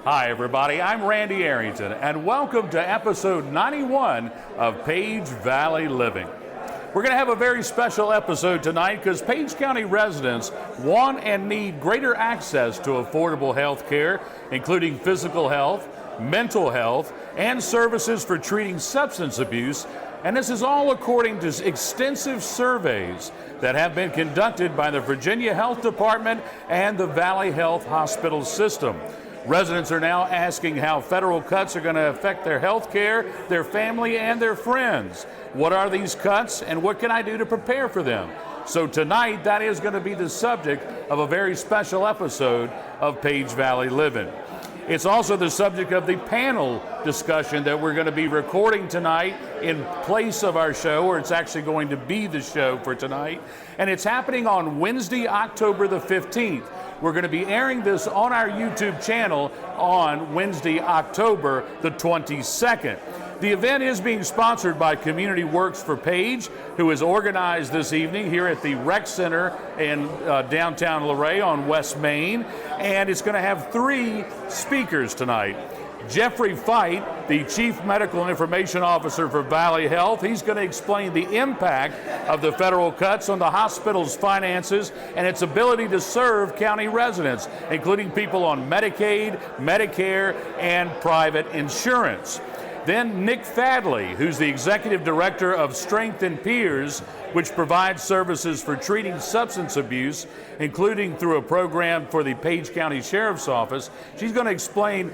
Hi, everybody. I'm Randy Arrington, and welcome to episode 91 of Page Valley Living. We're going to have a very special episode tonight because Page County residents want and need greater access to affordable health care, including physical health, mental health, and services for treating substance abuse. And this is all according to extensive surveys that have been conducted by the Virginia Health Department and the Valley Health Hospital System. Residents are now asking how federal cuts are going to affect their health care, their family, and their friends. What are these cuts, and what can I do to prepare for them? So tonight, that is going to be the subject of a very special episode of Page Valley Livin'. It's also the subject of the panel discussion that we're going to be recording tonight in place of our show, or it's actually going to be the show for tonight. And it's happening on Wednesday, October the 15th. We're going to be airing this on our YouTube channel on Wednesday, October the 22nd. The event is being sponsored by Community Works for Page, who is organized this evening here at the Rec Center in downtown Luray on West Main. And it's going to have 3 speakers tonight. Jeffrey Feit, the Chief Medical and Information Officer for Valley Health, he's going to explain the impact of the federal cuts on the hospital's finances and its ability to serve county residents, including people on Medicaid, Medicare, and private insurance. Then Nick Fadley, who's the Executive Director of Strength in Peers, which provides services for treating substance abuse, including through a program for the Page County Sheriff's Office. She's going to explain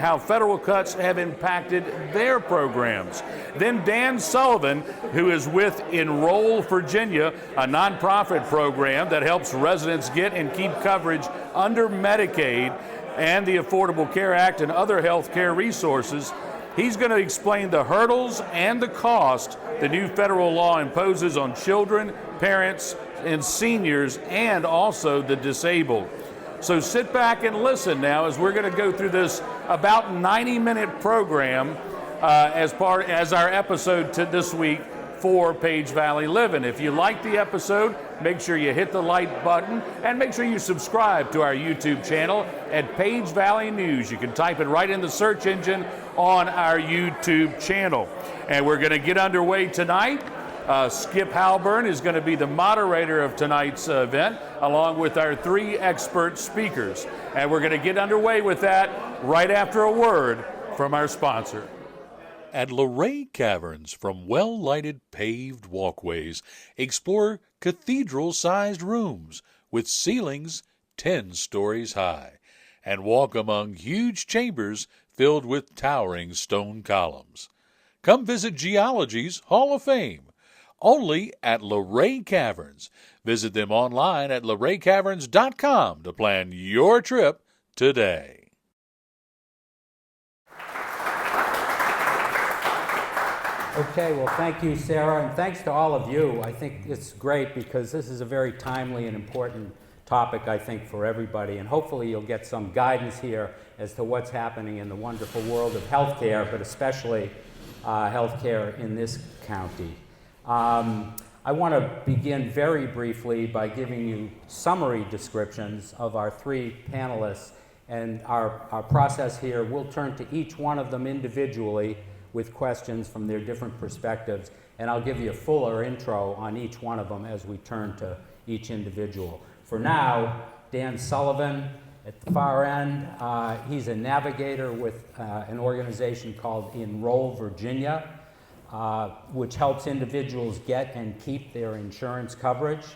how federal cuts have impacted their programs. Then Dan Sullivan, who is with Enroll Virginia, a nonprofit program that helps residents get and keep coverage under Medicaid and the Affordable Care Act and other health care resources. He's going to explain the hurdles and the cost the new federal law imposes on children, parents, and seniors, and also the disabled. So sit back and listen now as we're going to go through this about 90-minute program as our episode to this week for Page Valley Livin'. If you like the episode, make sure you hit the like button and make sure you subscribe to our YouTube channel at Page Valley News. You can type it right in the search engine on our YouTube channel. And we're going to get underway tonight. Skip Halburn is going to be the moderator of tonight's event, along with our 3 expert speakers. And we're going to get underway with that right after a word from our sponsor. At Luray Caverns, from well-lighted paved walkways, explore cathedral-sized rooms with ceilings 10 stories high, and walk among huge chambers filled with towering stone columns. Come visit Geology's Hall of Fame, only at Luray Caverns. Visit them online at luraycaverns.com to plan your trip today. Okay, well, thank you, Sarah, and thanks to all of you. I think it's great because this is a very timely and important topic, I think, for everybody, and hopefully you'll get some guidance here as to what's happening in the wonderful world of healthcare, but especially healthcare in this county. I want to begin very briefly by giving you summary descriptions of our 3 panelists, and our process here, we'll turn to each one of them individually with questions from their different perspectives, and I'll give you a fuller intro on each one of them as we turn to each individual. For now, Dan Sullivan at the far end, he's a navigator with an organization called Enroll Virginia, which helps individuals get and keep their insurance coverage.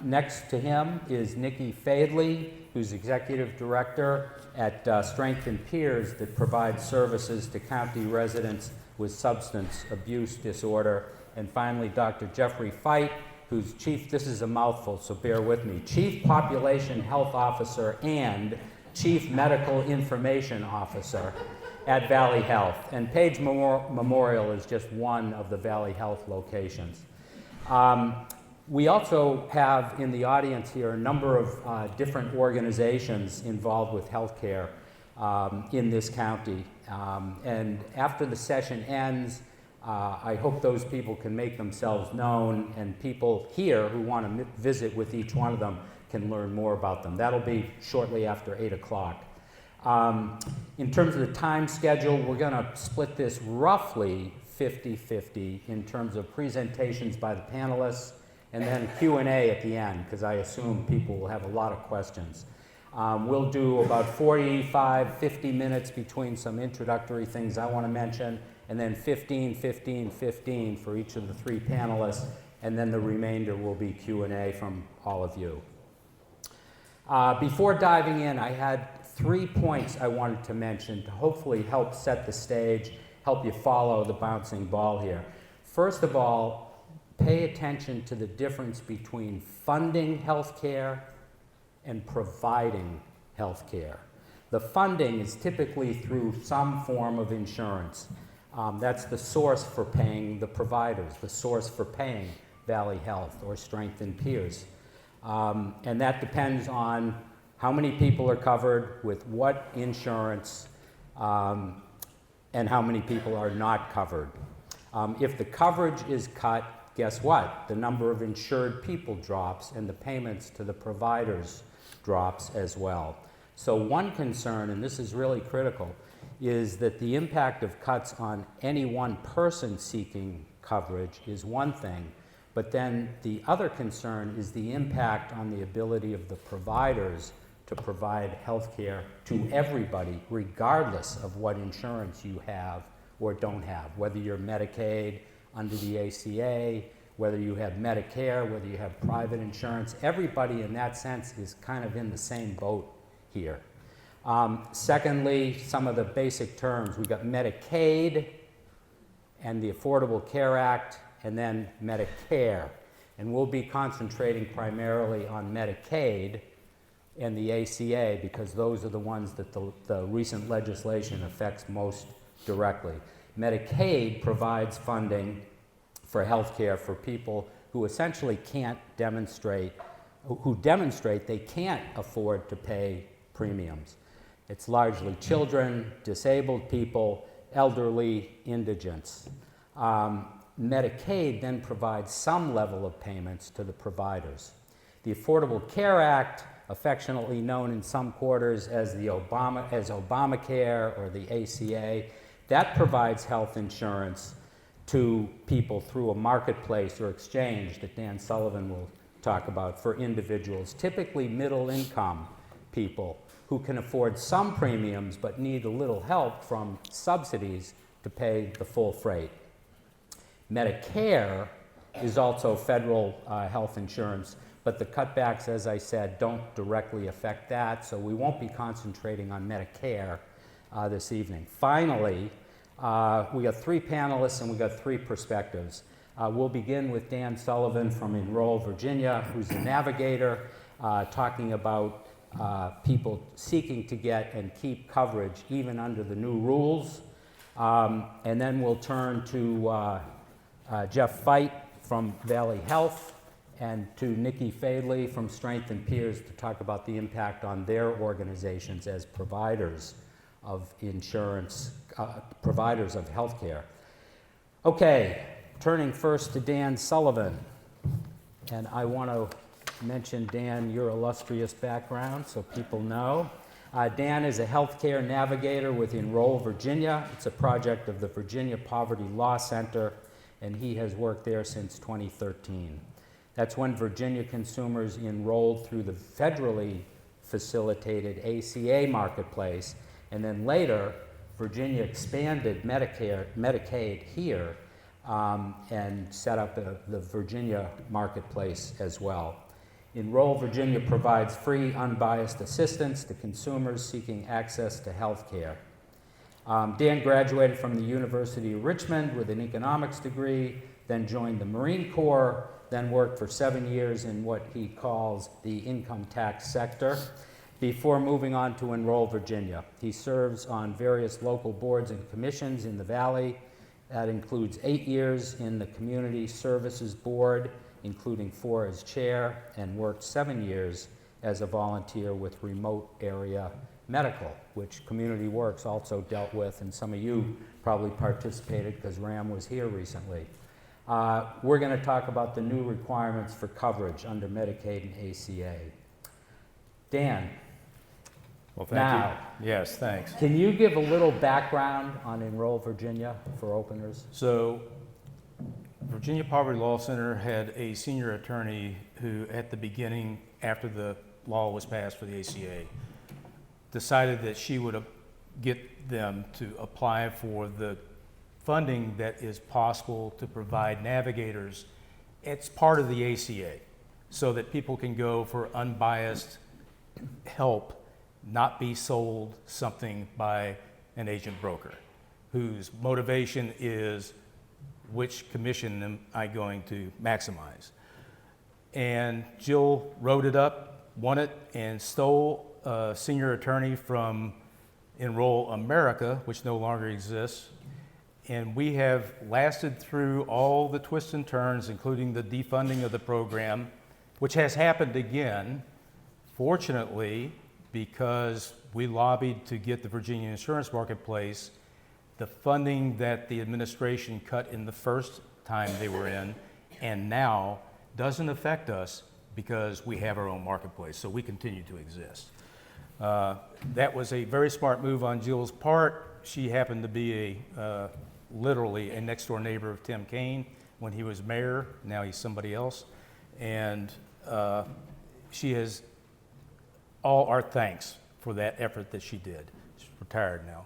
Next to him is Nicky Fadley, who's Executive Director at Strength in Peers that provides services to county residents with substance abuse disorder. And finally, Dr. Jeffrey Feit, who's this is a mouthful, so bear with me, Chief Population Health Officer and Chief Medical Information Officer at Valley Health. And Page Memorial is just one of the Valley Health locations. We also have in the audience here a number of different organizations involved with healthcare in this county. And after the session ends, I hope those people can make themselves known, and people here who want to visit with each one of them can learn more about them. That'll be shortly after 8 o'clock. In terms of the time schedule, we're going to split this roughly 50-50 in terms of presentations by the panelists and then Q&A at the end, because I assume people will have a lot of questions. We'll do about 45, 50 minutes between some introductory things I want to mention, and then 15, 15, 15 for each of the three panelists, and then the remainder will be Q&A from all of you. Before diving in, I had 3 points I wanted to mention to hopefully help set the stage, help you follow the bouncing ball here. First of all, pay attention to the difference between funding healthcare and providing healthcare. The funding is typically through some form of insurance. That's the source for paying the providers, the source for paying Valley Health or Strength & Peers. And that depends on how many people are covered with what insurance, and how many people are not covered. If the coverage is cut, guess what? The number of insured people drops and the payments to the providers drops as well. So one concern, and this is really critical, is that the impact of cuts on any one person seeking coverage is one thing, but then the other concern is the impact on the ability of the providers to provide health care to everybody, regardless of what insurance you have or don't have, whether you're Medicaid under the ACA, whether you have Medicare, whether you have private insurance. Everybody in that sense is kind of in the same boat here. Secondly, some of the basic terms. We've got Medicaid and the Affordable Care Act, and then Medicare. And we'll be concentrating primarily on Medicaid and the ACA because those are the ones that the recent legislation affects most directly. Medicaid provides funding for health care for people who essentially can't demonstrate, who demonstrate they can't afford to pay premiums. It's largely children, disabled people, elderly, indigents. Medicaid then provides some level of payments to the providers. The Affordable Care Act, affectionately known in some quarters as Obamacare or the ACA, that provides health insurance to people through a marketplace or exchange that Dan Sullivan will talk about for individuals, typically middle income people who can afford some premiums but need a little help from subsidies to pay the full freight. Medicare is also federal health insurance, but the cutbacks, as I said, don't directly affect that, so we won't be concentrating on Medicare this evening. Finally, we got three panelists and we got three perspectives. We'll begin with Dan Sullivan from Enroll Virginia, who's a navigator, talking about people seeking to get and keep coverage even under the new rules. And then we'll turn to Jeff Feit from Valley Health and to Nicky Fadley from Strength & Peers to talk about the impact on their organizations as providers of insurance, providers of health care. Okay, turning first to Dan Sullivan. And I want to mention, Dan, your illustrious background so people know. Dan is a healthcare navigator with Enroll Virginia. It's a project of the Virginia Poverty Law Center, and he has worked there since 2013. That's when Virginia consumers enrolled through the federally facilitated ACA marketplace, and then later, Virginia expanded Medicaid here and set up the Virginia marketplace as well. Enroll Virginia provides free, unbiased assistance to consumers seeking access to health care. Dan graduated from the University of Richmond with an economics degree, then joined the Marine Corps, then worked for 7 years in what he calls the income tax sector, before moving on to Enroll Virginia. He serves on various local boards and commissions in the Valley. That includes 8 years in the Community Services Board, including 4 as chair, and worked 7 years as a volunteer with Remote Area Medical, which Community Works also dealt with, and some of you probably participated because Ram was here recently. We're going to talk about the new requirements for coverage under Medicaid and ACA. Dan, Well, thank now, you. Yes, thanks. can you give a little background on Enroll Virginia for openers? So, Virginia Poverty Law Center had a senior attorney who, at the beginning, after the law was passed for the ACA, decided that she would get them to apply for the funding that is possible to provide navigators. It's part of the ACA, so that people can go for unbiased help, not be sold something by an agent broker whose motivation is which commission am I going to maximize. And Jill wrote it up, won it, and stole a senior attorney from Enroll America, which no longer exists. And we have lasted through all the twists and turns, including the defunding of the program, which has happened again, fortunately, because we lobbied to get the Virginia insurance marketplace the funding that the administration cut in the first time they were in, and now doesn't affect us because we have our own marketplace, so we continue to exist. That was a very smart move on Jill's part. She happened to be literally a next door neighbor of Tim Kaine when he was mayor. Now he's somebody else. And she has all our thanks for that effort that she did. She's retired now.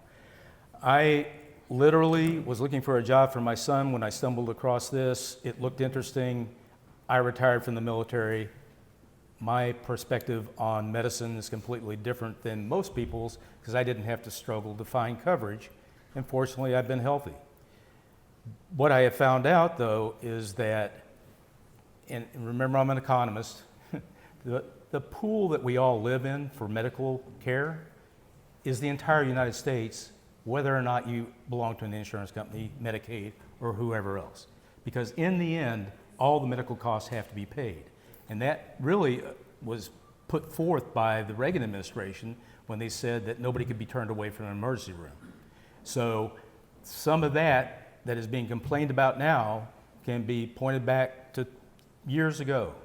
I literally was looking for a job for my son when I stumbled across this. It looked interesting. I retired from the military. My perspective on medicine is completely different than most people's because I didn't have to struggle to find coverage. And fortunately, I've been healthy. What I have found out, though, is that, and remember I'm an economist, the pool that we all live in for medical care is the entire United States, whether or not you belong to an insurance company, Medicaid, or whoever else. Because in the end, all the medical costs have to be paid. And that really was put forth by the Reagan administration when they said that nobody could be turned away from an emergency room. So some of that is being complained about now can be pointed back to years ago.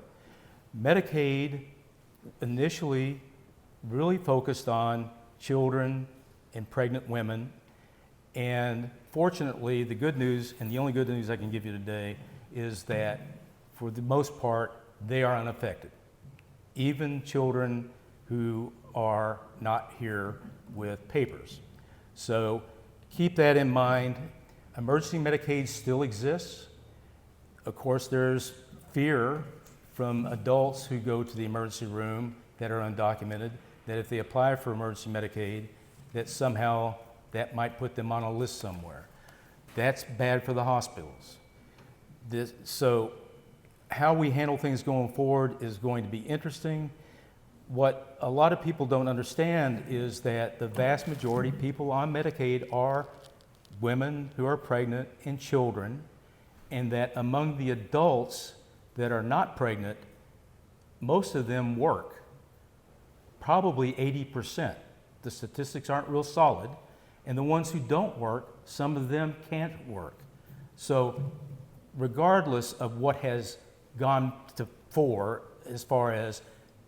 Medicaid initially really focused on children and pregnant women. And fortunately, the good news, and the only good news I can give you today, is that for the most part, they are unaffected. Even children who are not here with papers. So keep that in mind. Emergency Medicaid still exists. Of course, there's fear from adults who go to the emergency room that are undocumented, that if they apply for emergency Medicaid, that somehow that might put them on a list somewhere. That's bad for the hospitals. So how we handle things going forward is going to be interesting. What a lot of people don't understand is that the vast majority of people on Medicaid are women who are pregnant and children, and that among the adults that are not pregnant, most of them work, probably 80%. The statistics aren't real solid, and the ones who don't work, some of them can't work. So regardless of what has gone to fore as far as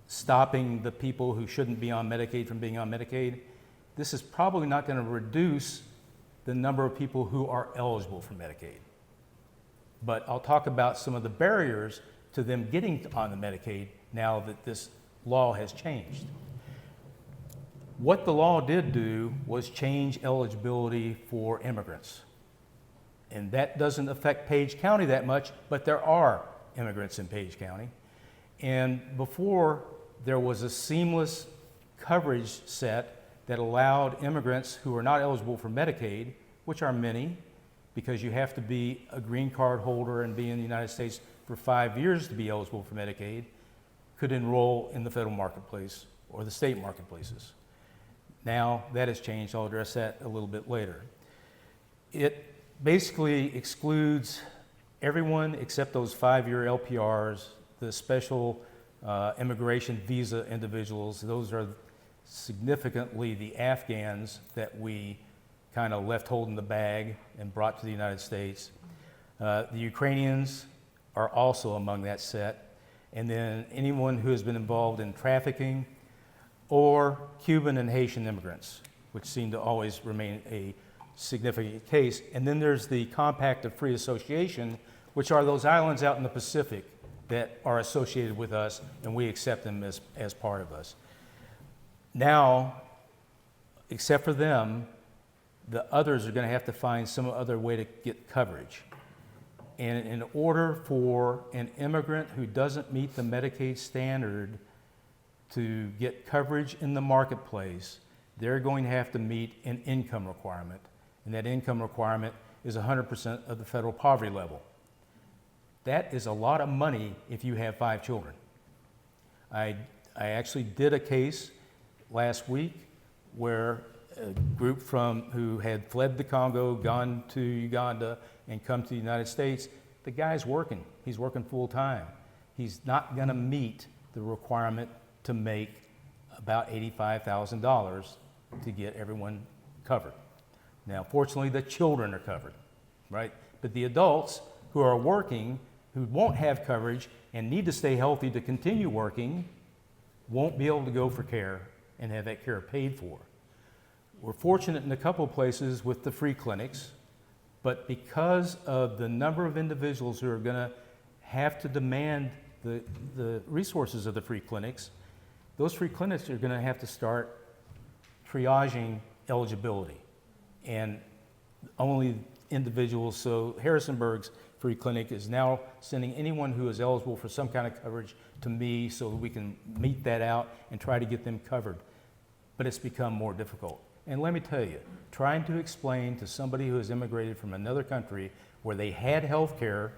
stopping the people who shouldn't be on Medicaid from being on Medicaid, this is probably not going to reduce the number of people who are eligible for Medicaid. But I'll talk about some of the barriers to them getting on the Medicaid now that this law has changed. What the law did do was change eligibility for immigrants. And that doesn't affect Page County that much, but there are immigrants in Page County. And before, there was a seamless coverage set that allowed immigrants who are not eligible for Medicaid, which are many, because you have to be a green card holder and be in the United States for 5 years to be eligible for Medicaid, could enroll in the federal marketplace or the state marketplaces. Now that has changed. I'll address that a little bit later. It basically excludes everyone except those 5-year LPRs, the special immigration visa individuals. Those are significantly the Afghans that we kind of left holding the bag and brought to the United States. The Ukrainians are also among that set. And then anyone who has been involved in trafficking, or Cuban and Haitian immigrants, which seem to always remain a significant case. And then there's the Compact of Free Association, which are those islands out in the Pacific that are associated with us, and we accept them as part of us. Now, except for them, the others are going to have to find some other way to get coverage. And in order for an immigrant who doesn't meet the Medicaid standard to get coverage in the marketplace, they're going to have to meet an income requirement. And that income requirement is 100% of the federal poverty level. That is a lot of money if you have 5 children. I actually did a case last week where a group who had fled the Congo, gone to Uganda, and come to the United States, the guy's working. He's working full time. He's not going to meet the requirement to make about $85,000 to get everyone covered. Now, fortunately, the children are covered, right? But the adults who are working, who won't have coverage and need to stay healthy to continue working, won't be able to go for care and have that care paid for. We're fortunate in a couple of places with the free clinics, but because of the number of individuals who are going to have to demand the resources of the free clinics, those free clinics are going to have to start triaging eligibility. And only individuals, so Harrisonburg's free clinic is now sending anyone who is eligible for some kind of coverage to me so that we can meet that out and try to get them covered. But it's become more difficult. And let me tell you, trying to explain to somebody who has immigrated from another country where they had health care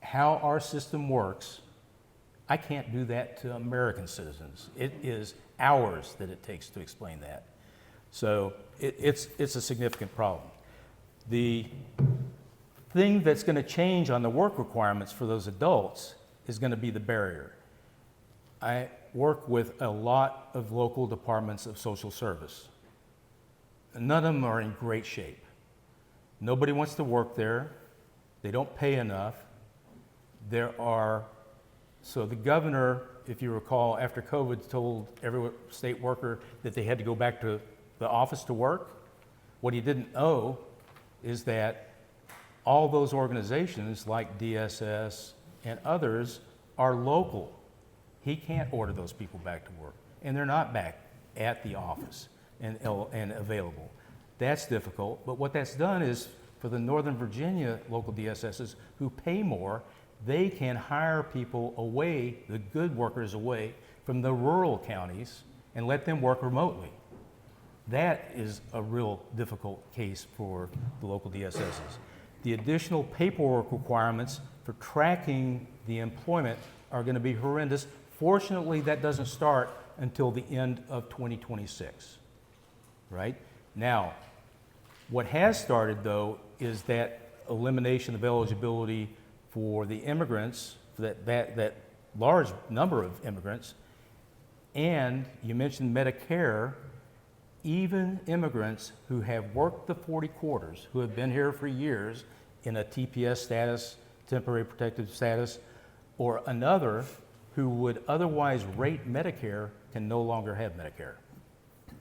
how our system works, I can't do that to American citizens. It is hours that it takes to explain that. So it's a significant problem. The thing that's going to change on the work requirements for those adults is going to be the barrier. I work with a lot of local departments of social service. None of them are in great shape. Nobody wants to work there. They don't pay enough. So the governor, if you recall, after COVID told every state worker that they had to go back to the office to work. What he didn't know is that all those organizations like DSS and others are local. He can't order those people back to work, and they're not back at the office and available. That's difficult, but what that's done is for the Northern Virginia local DSSs who pay more, they can hire people away, the good workers away from the rural counties and let them work remotely. That is a real difficult case for the local DSSs. The additional paperwork requirements for tracking the employment are going to be horrendous. Fortunately, that doesn't start until the end of 2026, right? Now, what has started, though, is that elimination of eligibility for the immigrants, that large number of immigrants, and you mentioned Medicare. Even immigrants who have worked the 40 quarters, who have been here for years in a TPS status, temporary protected status, or another who would otherwise rate Medicare can no longer have Medicare.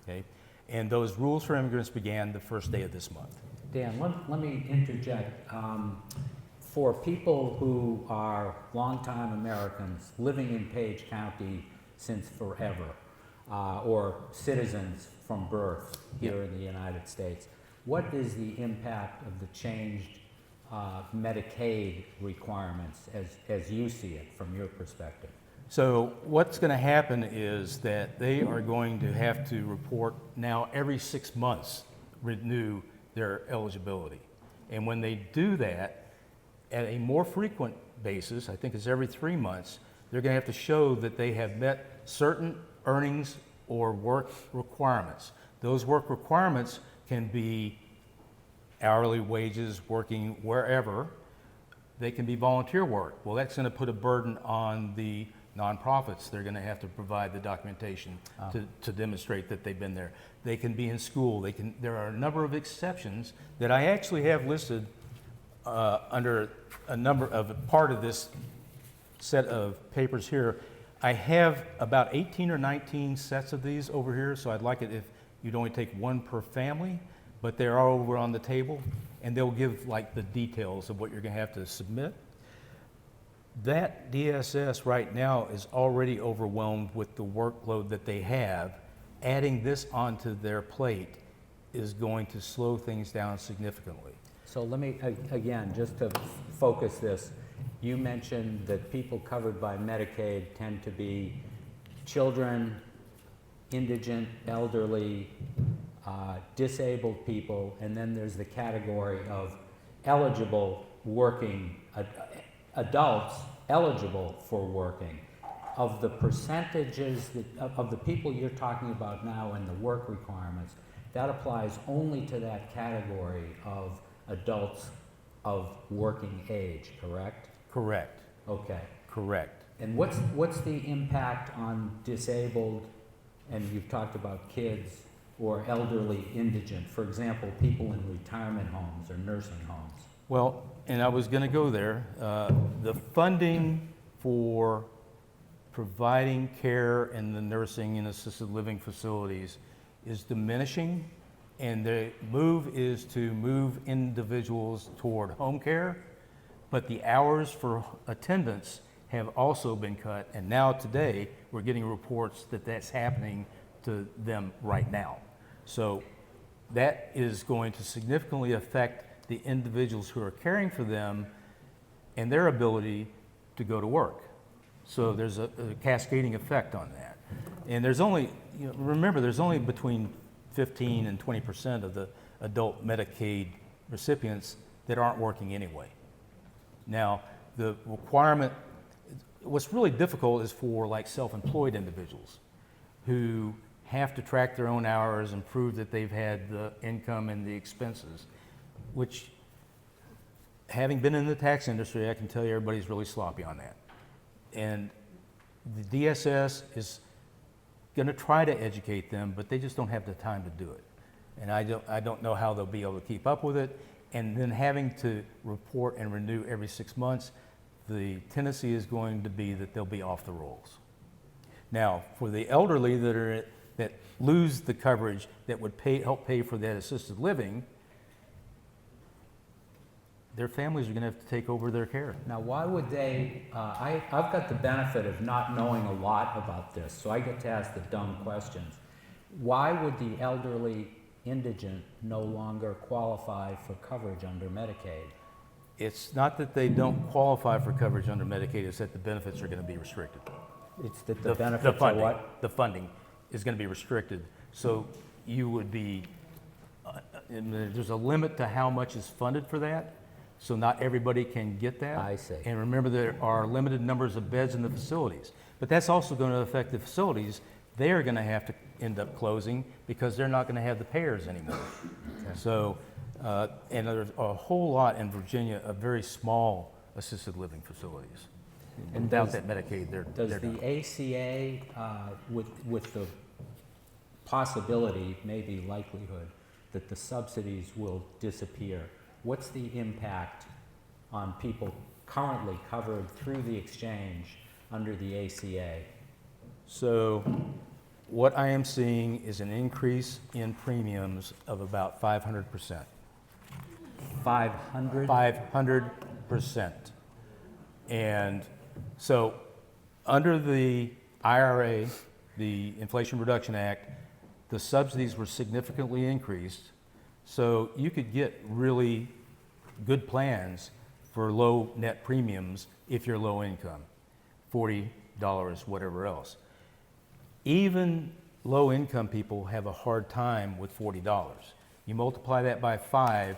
Okay? And those rules for immigrants began the first day of this month. Dan, let me interject. For people who are longtime Americans living in Page County since forever, or citizens from birth here in the United States, what is the impact of the changed Medicaid requirements as you see it from your perspective? So what's going to happen is that they are going to have to report now every 6 months, renew their eligibility. And when they do that, at a more frequent basis, I think it's every 3 months, they're going to have to show that they have met certain earnings or work requirements. Those work requirements can be hourly wages, working wherever. They can be volunteer work. Well, that's going to put a burden on the nonprofits. They're going to have to provide the documentation to demonstrate that they've been there. They can be in school. There are a number of exceptions that I actually have listed under a number of part of this set of papers here. I have about 18 or 19 sets of these over here, so I'd like it if you'd only take one per family, but they're all over on the table, and they'll give like the details of what you're gonna have to submit. That DSS right now is already overwhelmed with the workload that they have. Adding this onto their plate is going to slow things down significantly. So let me, again, just to focus this, you mentioned that people covered by Medicaid tend to be children, indigent, elderly, disabled people, and then there's the category of eligible working adults eligible for working. Of the percentages of the people you're talking about now and the work requirements, that applies only to that category of adults of working age, correct? Correct. Okay. Correct. And what's the impact on disabled, and you've talked about kids, or elderly indigent, for example, people in retirement homes or nursing homes? Well, and I was going to go there. The funding for providing care in the nursing and assisted living facilities is diminishing, and the move is to move individuals toward home care, but the hours for attendance have also been cut, and now today we're getting reports that that's happening to them right now. So that is going to significantly affect the individuals who are caring for them and their ability to go to work. So there's a cascading effect on that. And there's only, remember, there's only between 15 and 20% of the adult Medicaid recipients that aren't working anyway. Now, the requirement, what's really difficult is for like self-employed individuals who have to track their own hours and prove that they've had the income and the expenses, which, having been in the tax industry, I can tell you everybody's really sloppy on that. And the DSS is going to try to educate them, but they just don't have the time to do it. And I don't know how they'll be able to keep up with it. And then having to report and renew every 6 months, the tendency is going to be that they'll be off the rolls. Now, for the elderly that lose the coverage that would help pay for that assisted living, their families are going to have to take over their care. Now, why would they, I've got the benefit of not knowing a lot about this, so I get to ask the dumb questions. Why would the elderly indigent no longer qualify for coverage under Medicaid? It's not that they don't qualify for coverage under Medicaid, it's that the benefits are going to be restricted. It's that the benefits are what? The funding is going to be restricted. So you would be, there's a limit to how much is funded for that. So not everybody can get that. I see. And remember, there are limited numbers of beds in the facilities. But that's also going to affect the facilities. They are going to have to end up closing because they're not going to have the payers anymore. Okay. So, and there's a whole lot in Virginia of very small assisted living facilities. And without that Medicaid, they're does done. the ACA, with the possibility, maybe likelihood, that the subsidies will disappear, what's the impact on people currently covered through the exchange under the ACA? So what I am seeing is an increase in premiums of about 500%. 500? 500%. And so under the IRA, the Inflation Reduction Act, the subsidies were significantly increased. So you could get really good plans for low net premiums if you're low income, $40, whatever else. Even low income people have a hard time with $40. You multiply that by 5,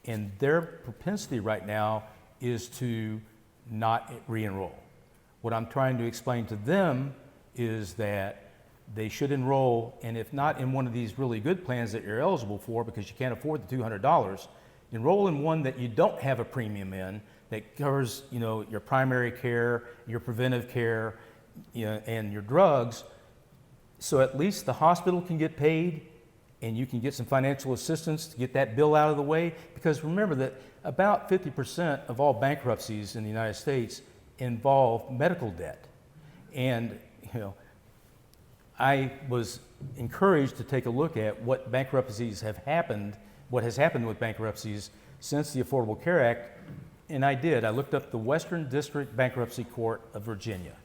and their propensity right now is to not re-enroll. What I'm trying to explain to them is that they should enroll, and if not in one of these really good plans that you're eligible for because you can't afford the $200, enroll in one that you don't have a premium in, that covers, your primary care, your preventive care, and your drugs, so at least the hospital can get paid and you can get some financial assistance to get that bill out of the way. Because remember that about 50% of all bankruptcies in the United States involve medical debt. And, you know, I was encouraged to take a look at what bankruptcies have happened, what has happened with bankruptcies since the Affordable Care Act, and I did. I looked up the Western District Bankruptcy Court of Virginia.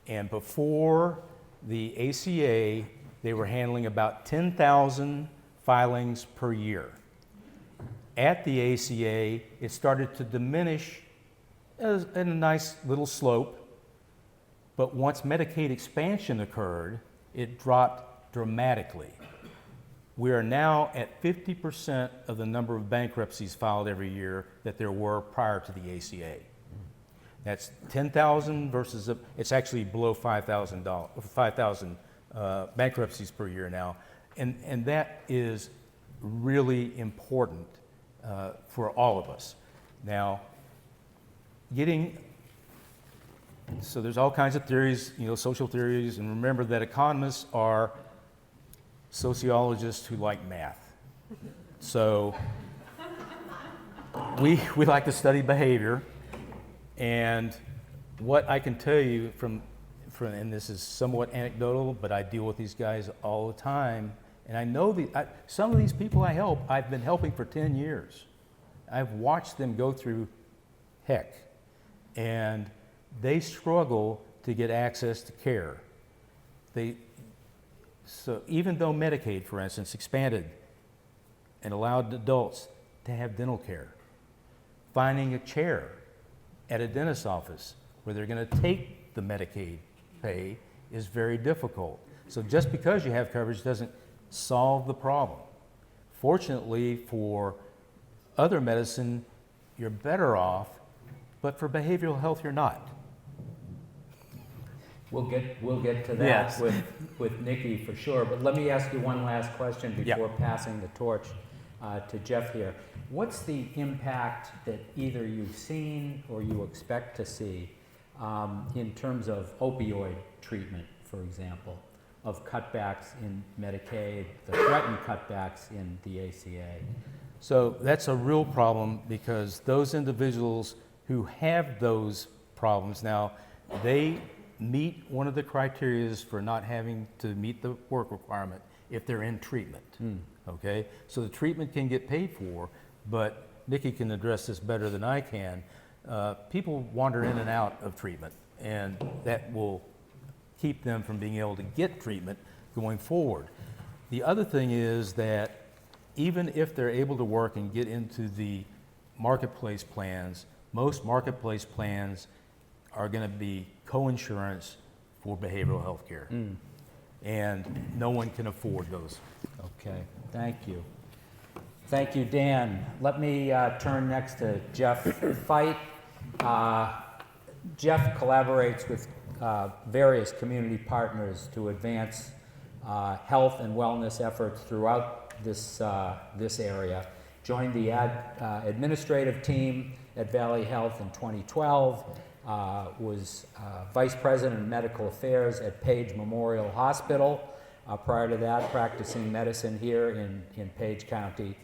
And before the ACA, they were handling about 10,000 filings per year. At the ACA, it started to diminish in a nice little slope, but once Medicaid expansion occurred, it dropped dramatically. We are now at 50% of the number of bankruptcies filed every year that there were prior to the ACA. That's 10,000 versus, it's actually below 5,000 bankruptcies per year now. And that is really important for all of us. Now, so there's all kinds of theories, you know, social theories, and remember that economists are sociologists who like math. So we like to study behavior, and what I can tell you from and this is somewhat anecdotal, but I deal with these guys all the time, and I know some of these people I help, I've been helping for 10 years. I've watched them go through heck, and they struggle to get access to care. So even though Medicaid, for instance, expanded and allowed adults to have dental care, finding a chair at a dentist's office where they're going to take the Medicaid pay is very difficult. So just because you have coverage doesn't solve the problem. Fortunately for other medicine, you're better off, but for behavioral health, you're not. We'll get to that Yes. with Nicky for sure, but let me ask you one last question before passing the torch to Jeff here. What's the impact that either you've seen or you expect to see in terms of opioid treatment, for example, of cutbacks in Medicaid, the threatened cutbacks in the ACA? So that's a real problem because those individuals who have those problems now, they meet one of the criteria for not having to meet the work requirement if they're in treatment. Okay? So the treatment can get paid for, but Nicky can address this better than I can. People wander in and out of treatment, and that will keep them from being able to get treatment going forward. The other thing is that even if they're able to work and get into the marketplace plans, most marketplace plans are going to be co-insurance for behavioral health care. And no one can afford those. Okay, thank you. Thank you, Dan. Let me turn next to Jeff Feit. Jeff collaborates with various community partners to advance health and wellness efforts throughout this area. Joined the administrative team at Valley Health in 2012, was Vice President of Medical Affairs at Page Memorial Hospital. Prior to that, practicing medicine here in Page County,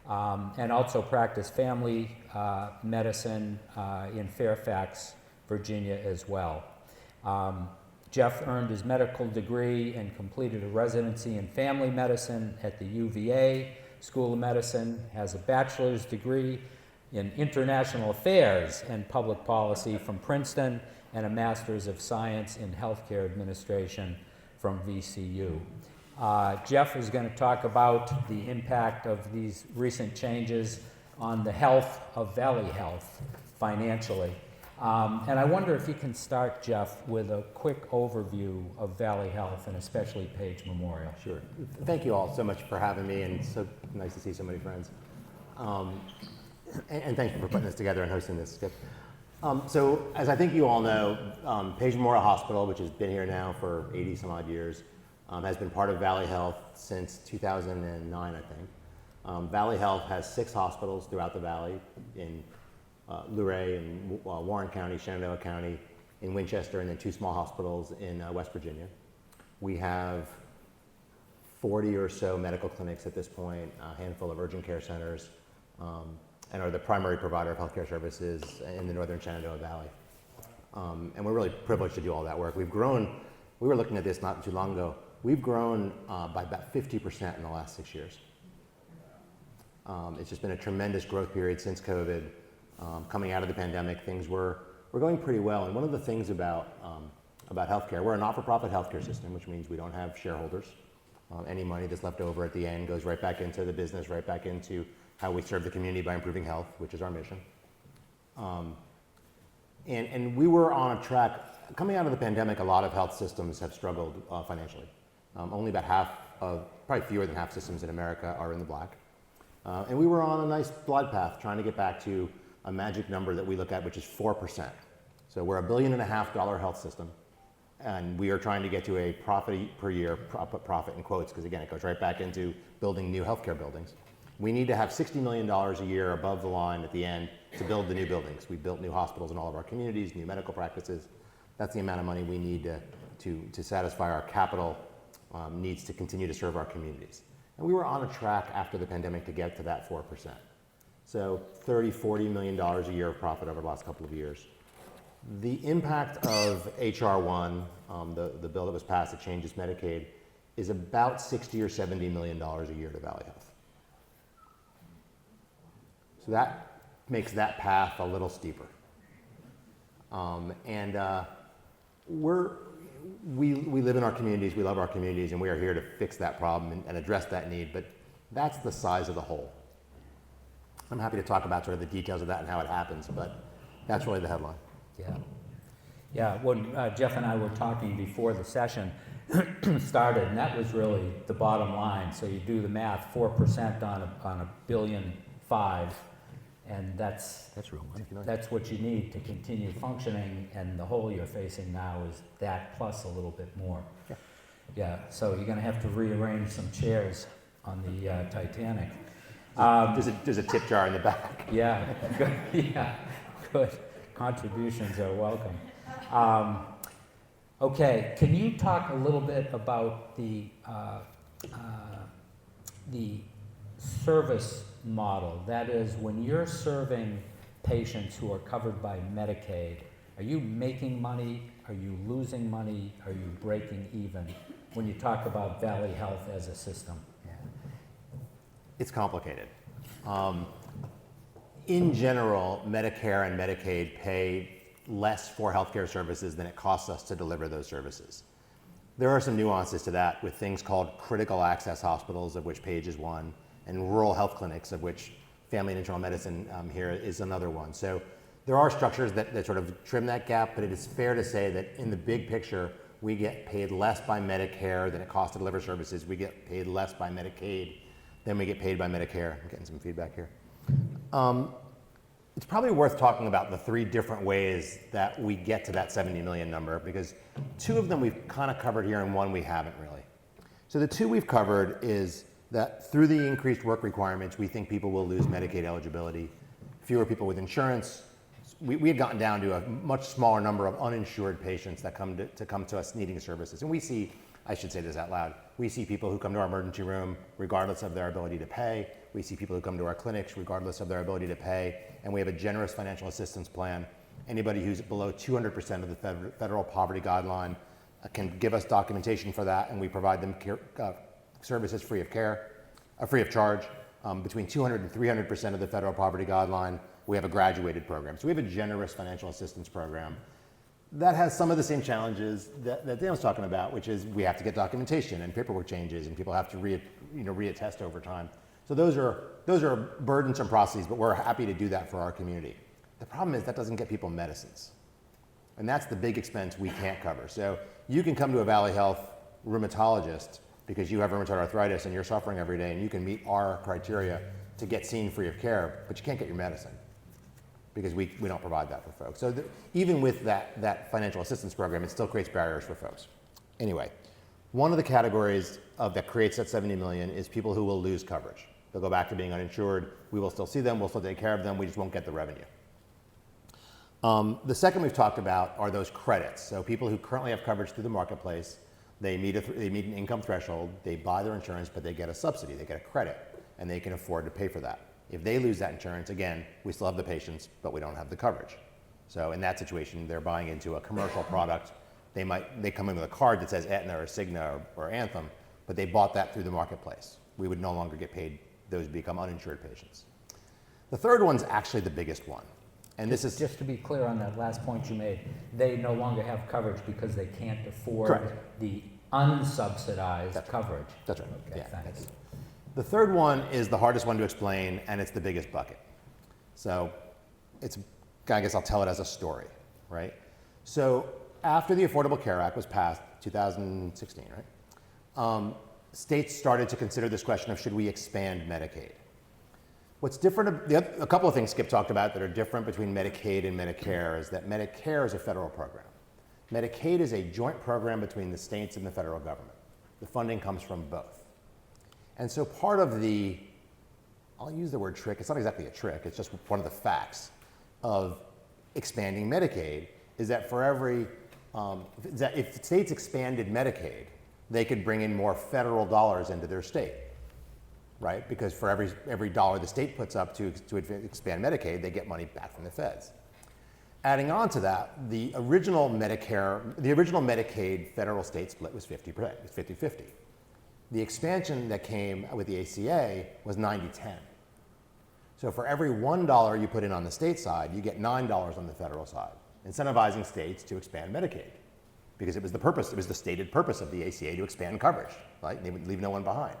and also practiced family medicine in Fairfax, Virginia as well. Jeff earned his medical degree and completed a residency in family medicine at the UVA School of Medicine, has a bachelor's degree in international affairs and public policy from Princeton, and a master's of science in healthcare administration from VCU. Jeff is going to talk about the impact of these recent changes on the health of Valley Health financially. And I wonder if you can start, Jeff, with a quick overview of Valley Health and especially Page Memorial. Sure. Thank you all so much for having me, and so nice to see so many friends. And thank you for putting this together and hosting this, Skip. So as I think you all know, Page Memorial Hospital, which has been here now for 80 some odd years, has been part of Valley Health since 2009, I think. Valley Health has 6 hospitals throughout the valley in Luray in Warren County, Shenandoah County, in Winchester, and then 2 small hospitals in West Virginia. We have 40 or so medical clinics at this point, a handful of urgent care centers, and are the primary provider of healthcare services in the northern Shenandoah Valley. And we're really privileged to do all that work. We've grown, we were looking at this not too long ago, we've grown by about 50% in the last 6 years. It's just been a tremendous growth period since COVID. Coming out of the pandemic, things were going pretty well. And one of the things about healthcare, we're a not-for-profit healthcare system, which means we don't have shareholders. Any money that's left over at the end goes right back into the business, right back into how we serve the community by improving health, which is our mission. And we were on a track, coming out of the pandemic, a lot of health systems have struggled financially. Only about half of, probably fewer than half systems in America are in the black. And we were on a nice glide path trying to get back to a magic number that we look at, which is 4%. So we're $1.5 billion health system, and we are trying to get to a profit per year, profit in quotes, because again, it goes right back into building new healthcare buildings. We need to have $60 million a year above the line at the end to build the new buildings. We built new hospitals in all of our communities, new medical practices. That's the amount of money we need to satisfy our capital needs to continue to serve our communities. And we were on a track after the pandemic to get to that 4%. So $30, $40 million a year of profit over the last couple of years. The impact of HR 1, the bill that was passed that changes Medicaid, is about $60 or $70 million a year to Valley Health. So that makes that path a little steeper. We live in our communities, we love our communities, and we are here to fix that problem and address that need, but that's the size of the hole. I'm happy to talk about sort of the details of that and how it happens, but that's really the headline. Yeah, when Jeff and I were talking before the session started, and that was really the bottom line. So you do the math, 4% on $1.5 billion, and that's real money. That's what you need to continue functioning, and the hole you're facing now is that plus a little bit more. Yeah, so you're going to have to rearrange some chairs on the Titanic. There's a tip jar in the back. Yeah, good. Yeah, good. Contributions are welcome. Okay, can you talk a little bit about the service model? That is, when you're serving patients who are covered by Medicaid, are you making money? Are you losing money? Are you breaking even? When you talk about Valley Health as a system. It's complicated. In general, Medicare and Medicaid pay less for healthcare services than it costs us to deliver those services. There are some nuances to that with things called critical access hospitals, of which PAGE is one, and rural health clinics, of which family and internal medicine here is another one. So there are structures that sort of trim that gap, but it is fair to say that in the big picture, we get paid less by Medicare than it costs to deliver services. We get paid less by Medicaid than we get paid by Medicare. I'm getting some feedback here. It's probably worth talking about the three different ways that we get to that 70 million number, because two of them we've kind of covered here and one we haven't really. So the two we've covered is that through the increased work requirements, we think people will lose Medicaid eligibility, fewer people with insurance. We had gotten down to a much smaller number of uninsured patients that come to us needing services. And we see, I should say this out loud, we see people who come to our emergency room regardless of their ability to pay. We see people who come to our clinics regardless of their ability to pay. And we have a generous financial assistance plan. Anybody who's below 200% of the federal poverty guideline can give us documentation for that, and we provide them services free of charge. Between 200 and 300% of the federal poverty guideline, we have a graduated program. So we have a generous financial assistance program that has some of the same challenges that Dan was talking about, which is we have to get documentation and paperwork changes, and people have to reattest over time. So those are burdensome processes, but we're happy to do that for our community. The problem is that doesn't get people medicines, and that's the big expense we can't cover. So you can come to a Valley Health rheumatologist because you have rheumatoid arthritis and you're suffering every day, and you can meet our criteria to get seen free of care, but you can't get your medicine because we don't provide that for folks. So even with that financial assistance program, it still creates barriers for folks. Anyway, one of the categories that creates that 70 million is people who will lose coverage. They'll go back to being uninsured. We will still see them, we'll still take care of them, we just won't get the revenue. The second we've talked about are those credits. So people who currently have coverage through the marketplace, they meet an income threshold, they buy their insurance, but they get a subsidy, they get a credit, and they can afford to pay for that. If they lose that insurance, again, we still have the patients, but we don't have the coverage. So in that situation, they're buying into a commercial product. They come in with a card that says Aetna or Cigna or Anthem, but they bought that through the marketplace. We would no longer get paid. Those become uninsured patients. The third one's actually the biggest one. And this is Just to be clear on that last point you made, they no longer have coverage because they can't afford Correct. the unsubsidized coverage. That's right. Okay, Yeah, thanks. the third one is the hardest one to explain, and it's the biggest bucket. So I guess I'll tell it as a story, right? So after the Affordable Care Act was passed, 2016, right? States started to consider this question of should we expand Medicaid? What's different, a couple of things Skip talked about that are different between Medicaid and Medicare is that Medicare is a federal program. Medicaid is a joint program between the states and the federal government. The funding comes from both. And so part of I'll use the word trick, it's not exactly a trick, it's just one of the facts of expanding Medicaid is that if states expanded Medicaid, they could bring in more federal dollars into their state, right? Because for every dollar the state puts up to expand Medicaid, they get money back from the feds. Adding on to that, the original Medicaid federal-state split was 50%, it was 50-50. The expansion that came with the ACA was 90-10. So for every $1 you put in on the state side, you get $9 on the federal side, incentivizing states to expand Medicaid. Because it was the stated purpose of the ACA to expand coverage, right? They would leave no one behind.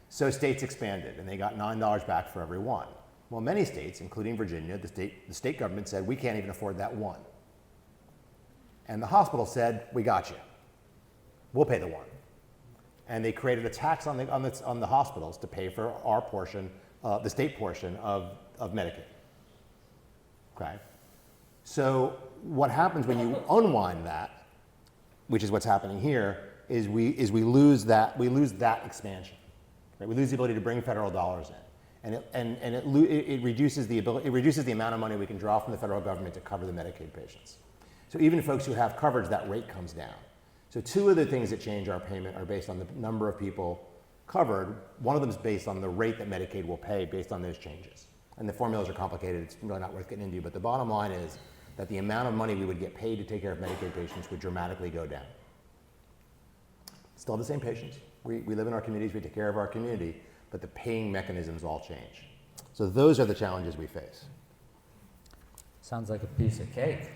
So states expanded, and they got $9 back for every one. Well, many states, including Virginia, the state government said, we can't even afford that one. And the hospital said, we got you. We'll pay the one. And they created a tax on the hospitals to pay for our portion, the state portion of Medicaid. Okay? So what happens when you unwind that, which is what's happening here, is we lose that expansion. Right? We lose the ability to bring federal dollars in, and it reduces the amount of money we can draw from the federal government to cover the Medicaid patients. So even folks who have coverage, that rate comes down. So two of the things that change our payment are based on the number of people covered. One of them is based on the rate that Medicaid will pay based on those changes. And the formulas are complicated, it's really not worth getting into, but the bottom line is that the amount of money we would get paid to take care of Medicaid patients would dramatically go down. Still the same patients. We live in our communities, we take care of our community, but the paying mechanisms all change. So those are the challenges we face. Sounds like a piece of cake.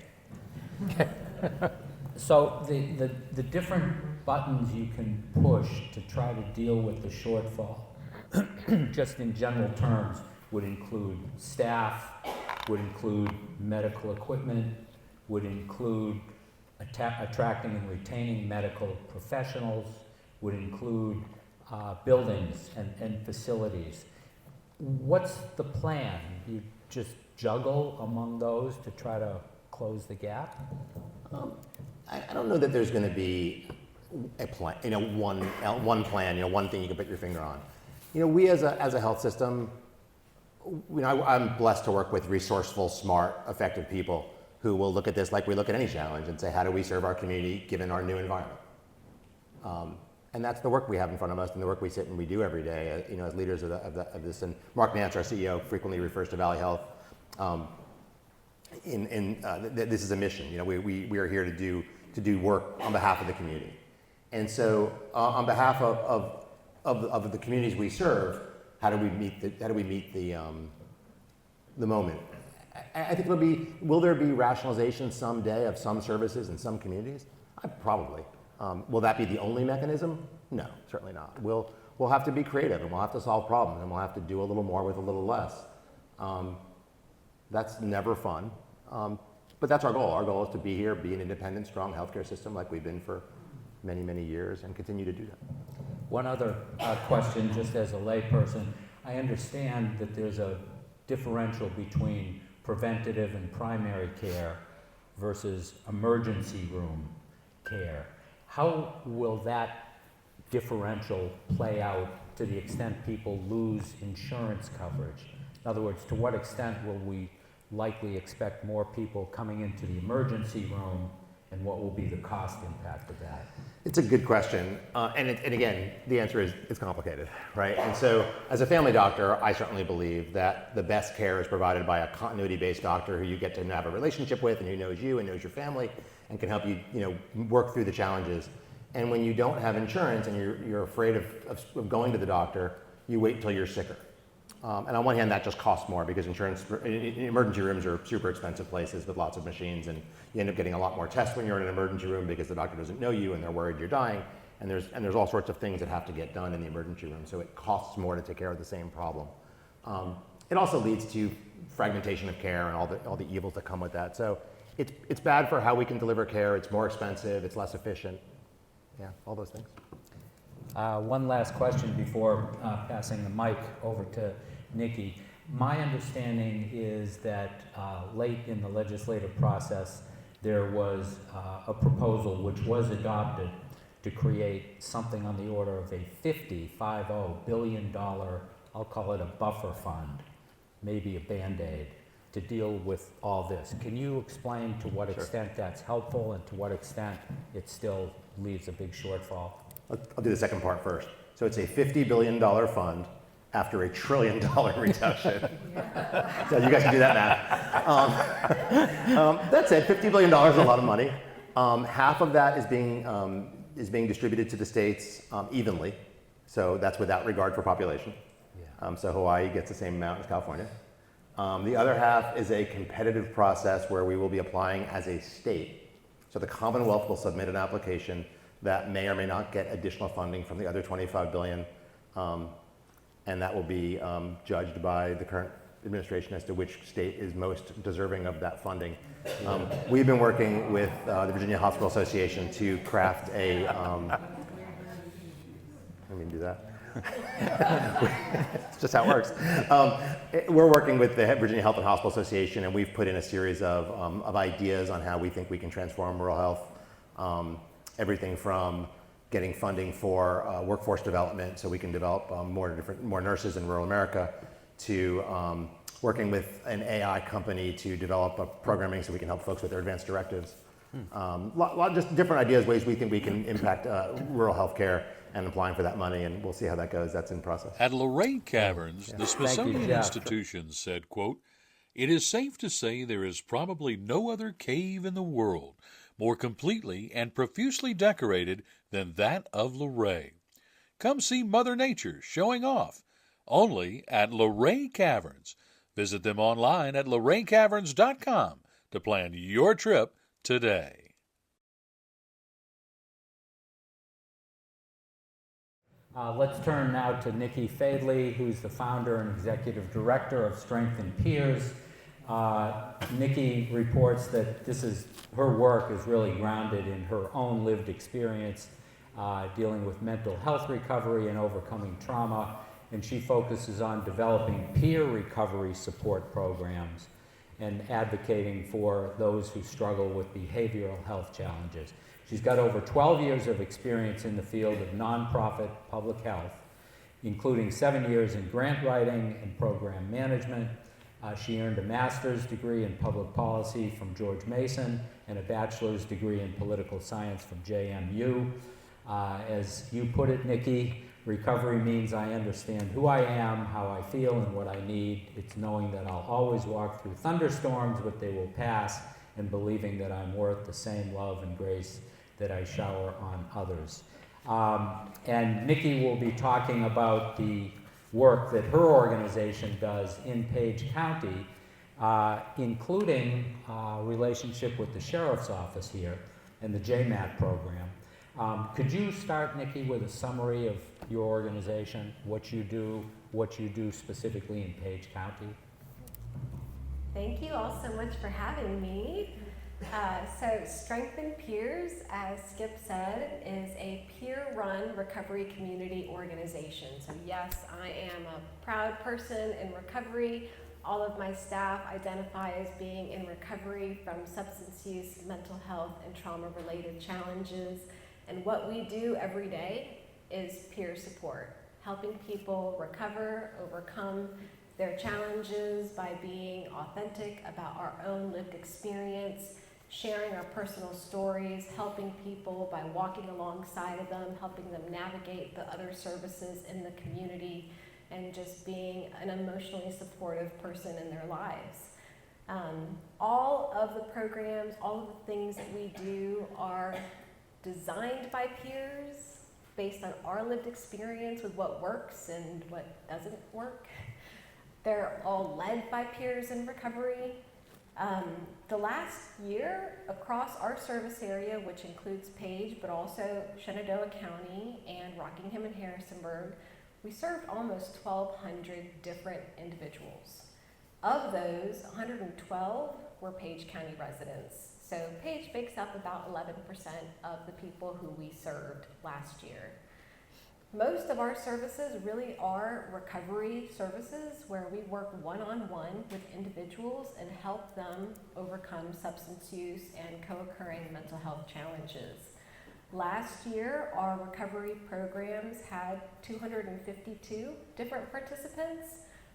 So the different buttons you can push to try to deal with the shortfall, just in general terms, would include staff, would include medical equipment, would include attracting and retaining medical professionals, would include buildings and facilities. What's the plan? You just juggle among those to try to close the gap? I don't know that there's going to be a plan, one plan, one thing you can put your finger on. We as a health system, I'm blessed to work with resourceful, smart, effective people who will look at this like we look at any challenge and say, how do we serve our community given our new environment? And that's the work we have in front of us and the work we sit and we do every day, as leaders of this. And Mark Nance, our CEO, frequently refers to Valley Health. This is a mission. We are here to do work on behalf of the community. And so, on behalf of the communities we serve, how do we meet the moment? I think will there be rationalization someday of some services in some communities? Probably. Will that be the only mechanism? No, certainly not. We'll have to be creative, and we'll have to solve problems, and we'll have to do a little more with a little less. That's never fun, but that's our goal. Our goal is to be here, be an independent, strong healthcare system like we've been for many, many years, and continue to do that. One other question, just as a layperson. I understand that there's a differential between preventative and primary care versus emergency room care. How will that differential play out to the extent people lose insurance coverage? In other words, to what extent will we likely expect more people coming into the emergency room and what will be the cost impact of that? It's a good question. And again, the answer is it's complicated, right? And so as a family doctor, I certainly believe that the best care is provided by a continuity-based doctor who you get to have a relationship with and who knows you and knows your family and can help you, work through the challenges. And when you don't have insurance and you're afraid of going to the doctor, you wait until you're sicker. And on one hand, that just costs more because emergency rooms are super expensive places with lots of machines, and you end up getting a lot more tests when you're in an emergency room because the doctor doesn't know you and they're worried you're dying. And there's all sorts of things that have to get done in the emergency room, so it costs more to take care of the same problem. It also leads to fragmentation of care and all the evils that come with that. So it's bad for how we can deliver care. It's more expensive. It's less efficient. Yeah, all those things. One last question before passing the mic over to Nicky. My understanding is that late in the legislative process, there was a proposal which was adopted to create something on the order of a $50 billion, I'll call it a buffer fund, maybe a Band-Aid, to deal with all this. Can you explain to what extent that's helpful and to what extent it still leaves a big shortfall? I'll do the second part first. So it's a $50 billion fund after a $1 trillion reduction. So you guys can do that math. That said, $50 billion is a lot of money. Half of that is being distributed to the states evenly. So that's without regard for population. So Hawaii gets the same amount as California. The other half is a competitive process where we will be applying as a state. So the Commonwealth will submit an application that may or may not get additional funding from the other $25 billion, and that will be judged by the current administration as to which state is most deserving of that funding. We've been working with the Virginia Hospital Association to craft a, let me do that. It's just how it works. We're working with the Virginia Health and Hospital Association, and we've put in a series of ideas on how we think we can transform rural health. Everything from getting funding for workforce development so we can develop more nurses in rural America, to working with an AI company to develop a programming so we can help folks with their advanced directives. Lot just different ideas, ways we think we can impact rural healthcare, and applying for that money, and we'll see how that goes. That's in process. At Luray Caverns, the Smithsonian Jeff. Institution said, quote, "It is safe to say there is probably no other cave in the world more completely and profusely decorated than that of Luray. Come see Mother Nature showing off, only at Luray Caverns. Visit them online at luraycaverns.com to plan your trip today." Let's turn now to Nicky Fadley, who's the founder and executive director of Strength in Peers. Nicky reports that her work is really grounded in her own lived experience dealing with mental health recovery and overcoming trauma, and she focuses on developing peer recovery support programs and advocating for those who struggle with behavioral health challenges. She's got over 12 years of experience in the field of nonprofit public health, including 7 years in grant writing and program management. She earned a master's degree in public policy from George Mason and a bachelor's degree in political science from JMU. As you put it, Nicky, recovery means I understand who I am, how I feel, and what I need. It's knowing that I'll always walk through thunderstorms, but they will pass, and believing that I'm worth the same love and grace that I shower on others. And Nicky will be talking about the work that her organization does in Page County, including relationship with the Sheriff's Office here and the JMAT program. Could you start, Nicky, with a summary of your organization, what you do specifically in Page County? Thank you all so much for having me. So Strength in Peers, as Skip said, is a peer-run recovery community organization. So yes, I am a proud person in recovery. All of my staff identify as being in recovery from substance use, mental health, and trauma-related challenges. And what we do every day is peer support, helping people recover, overcome their challenges by being authentic about our own lived experience sharing our personal stories, helping people by walking alongside of them, helping them navigate the other services in the community, and just being an emotionally supportive person in their lives. All of the programs, all of the things that we do are designed by peers based on our lived experience with what works and what doesn't work. They're all led by peers in recovery. The last year, across our service area, which includes Page, but also Shenandoah County and Rockingham and Harrisonburg, we served almost 1,200 different individuals. Of those, 112 were Page County residents. So Page makes up about 11% of the people who we served last year. Most of our services really are recovery services where we work one-on-one with individuals and help them overcome substance use and co-occurring mental health challenges. Last year, our recovery programs had 252 different participants,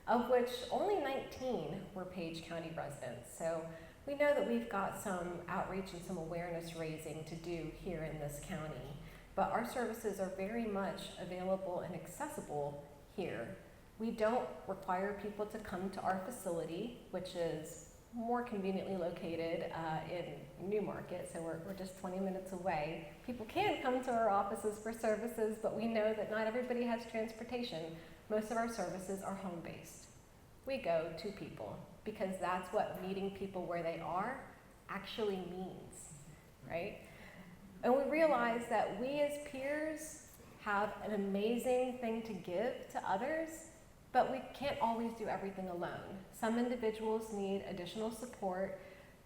of which only 19 were Page County residents. So we know that we've got some outreach and some awareness raising to do here in this county. But our services are very much available and accessible here. We don't require people to come to our facility, which is more conveniently located in Newmarket, so we're just 20 minutes away. People can come to our offices for services, but we know that not everybody has transportation. Most of our services are home-based. We go to people because that's what meeting people where they are actually means, right? And we realize that we as peers have an amazing thing to give to others, but we can't always do everything alone. Some individuals need additional support,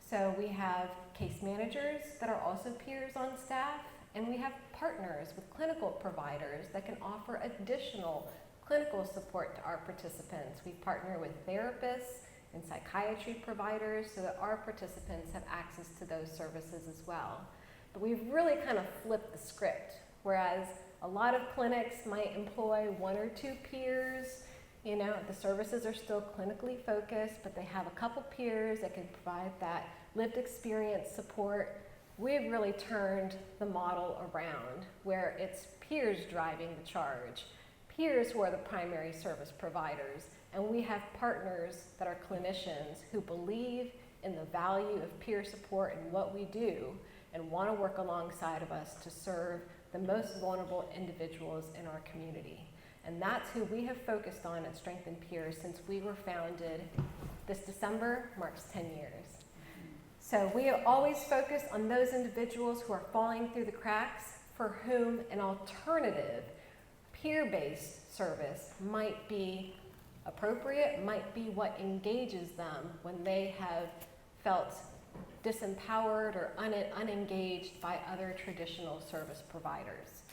so we have case managers that are also peers on staff, and we have partners with clinical providers that can offer additional clinical support to our participants. We partner with therapists and psychiatry providers so that our participants have access to those services as well. But we've really kind of flipped the script, whereas a lot of clinics might employ one or two peers. You know, the services are still clinically focused, but they have a couple peers that can provide that lived experience support. We've really turned the model around where it's peers driving the charge, peers who are the primary service providers, and we have partners that are clinicians who believe in the value of peer support and what we do and want to work alongside of us to serve the most vulnerable individuals in our community. And that's who we have focused on at Strengthen Peers since we were founded. This December marks 10 years. So we have always focused on those individuals who are falling through the cracks for whom an alternative peer-based service might be appropriate, might be what engages them when they have felt disempowered or unengaged by other traditional service providers.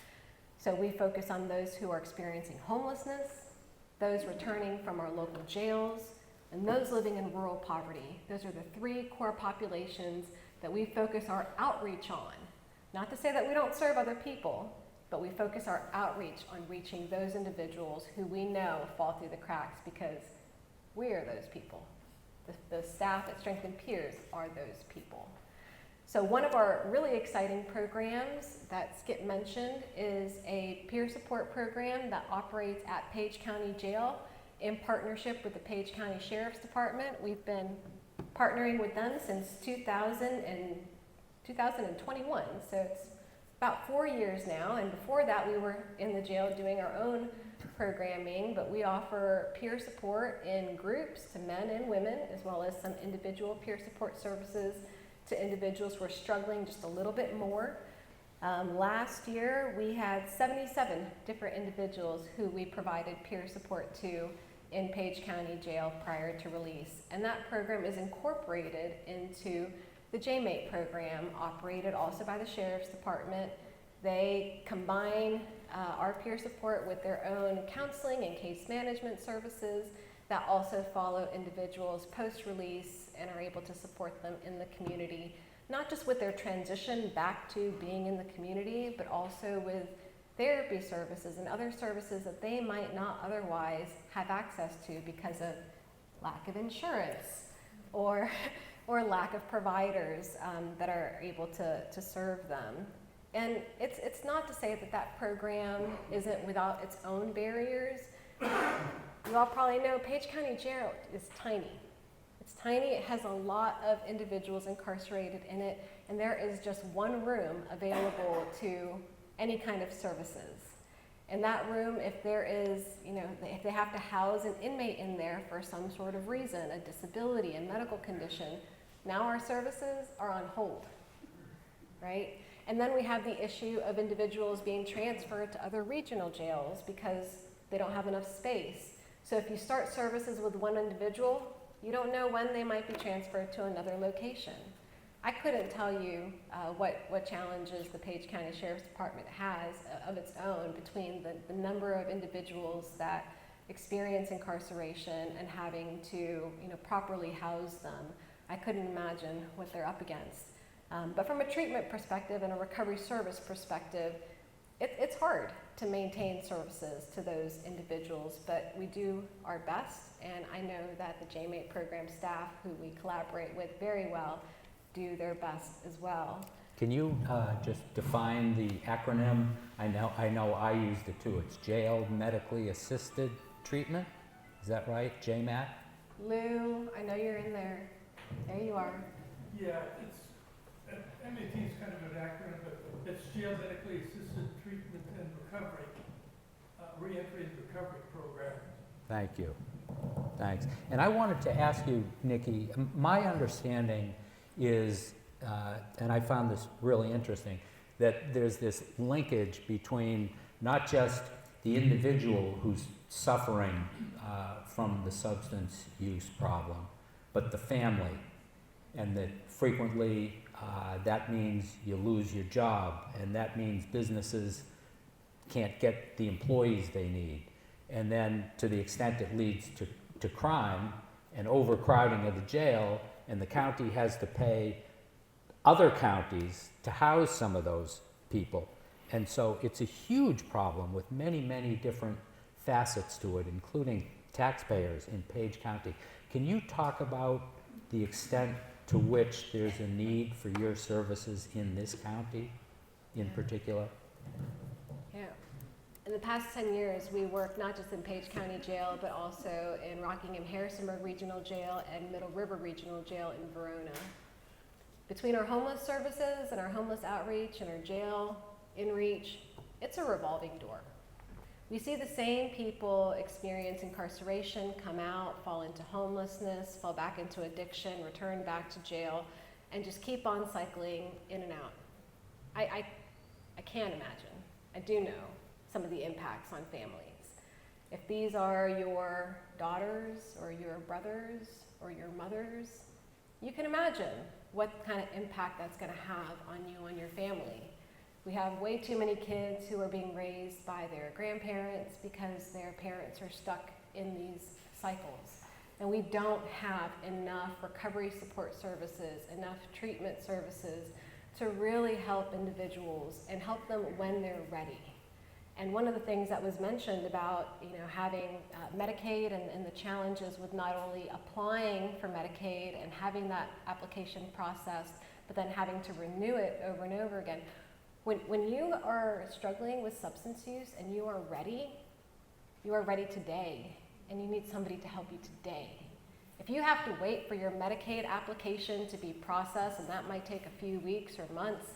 So we focus on those who are experiencing homelessness, those returning from our local jails, and those living in rural poverty. Those are the three core populations that we focus our outreach on. Not to say that we don't serve other people, but we focus our outreach on reaching those individuals who we know fall through the cracks because we are those people. The staff at Strengthen Peers are those people. So one of our really exciting programs that Skip mentioned is a peer support program that operates at Page County Jail in partnership with the Page County Sheriff's Department. We've been partnering with them since 2021, so it's about 4 years now, and before that we were in the jail doing our own programming, but we offer peer support in groups to men and women, as well as some individual peer support services to individuals who are struggling just a little bit more. Last year, we had 77 different individuals who we provided peer support to in Page County Jail prior to release. And that program is incorporated into the JMATE program, operated also by the Sheriff's Department. They combine our peer support with their own counseling and case management services that also follow individuals post-release and are able to support them in the community, not just with their transition back to being in the community, but also with therapy services and other services that they might not otherwise have access to because of lack of insurance or or lack of providers that are able to serve them. And it's not to say that that program isn't without its own barriers. You all probably know Page County Jail is tiny. It's tiny, it has a lot of individuals incarcerated in it, and there is just one room available to any kind of services. In that room, if there is, if they have to house an inmate in there for some sort of reason, a disability, a medical condition, now our services are on hold, right? And then we have the issue of individuals being transferred to other regional jails because they don't have enough space. So if you start services with one individual, you don't know when they might be transferred to another location. I couldn't tell you what challenges the Page County Sheriff's Department has of its own between the number of individuals that experience incarceration and having to properly house them. I couldn't imagine what they're up against. But from a treatment perspective and a recovery service perspective, it's hard to maintain services to those individuals, but we do our best, and I know that the JMATE program staff, who we collaborate with very well, do their best as well. Can you just define the acronym? I know I used it too. It's Jail Medically Assisted Treatment. Is that right? JMAT? Lou, I know you're in there. There you are. Yeah, MAT is kind of an acronym, but it's Jail Medically Assisted Treatment and Recovery, Reentry and Recovery Program. Thank you. Thanks. And I wanted to ask you, Nikki, my understanding is, and I found this really interesting, that there's this linkage between not just the individual who's suffering from the substance use problem, but the family, and that frequently that means you lose your job, and that means businesses can't get the employees they need. And then to the extent it leads to crime and overcrowding of the jail, and the county has to pay other counties to house some of those people. And so it's a huge problem with many, many different facets to it, including taxpayers in Page County. Can you talk about the extent to which there's a need for your services in this county in particular? Yeah. In the past 10 years, we worked not just in Page County Jail, but also in Rockingham-Harrisonburg Regional Jail and Middle River Regional Jail in Verona. Between our homeless services and our homeless outreach and our jail in-reach, it's a revolving door. We see the same people experience incarceration, come out, fall into homelessness, fall back into addiction, return back to jail, and just keep on cycling in and out. I can't imagine. I do know some of the impacts on families. If these are your daughters or your brothers or your mothers, you can imagine what kind of impact that's going to have on you, on your family. We have way too many kids who are being raised by their grandparents because their parents are stuck in these cycles. And we don't have enough recovery support services, enough treatment services to really help individuals and help them when they're ready. And one of the things that was mentioned about having Medicaid and the challenges with not only applying for Medicaid and having that application processed, but then having to renew it over and over again. When you are struggling with substance use and you are ready today, and you need somebody to help you today. If you have to wait for your Medicaid application to be processed, and that might take a few weeks or months,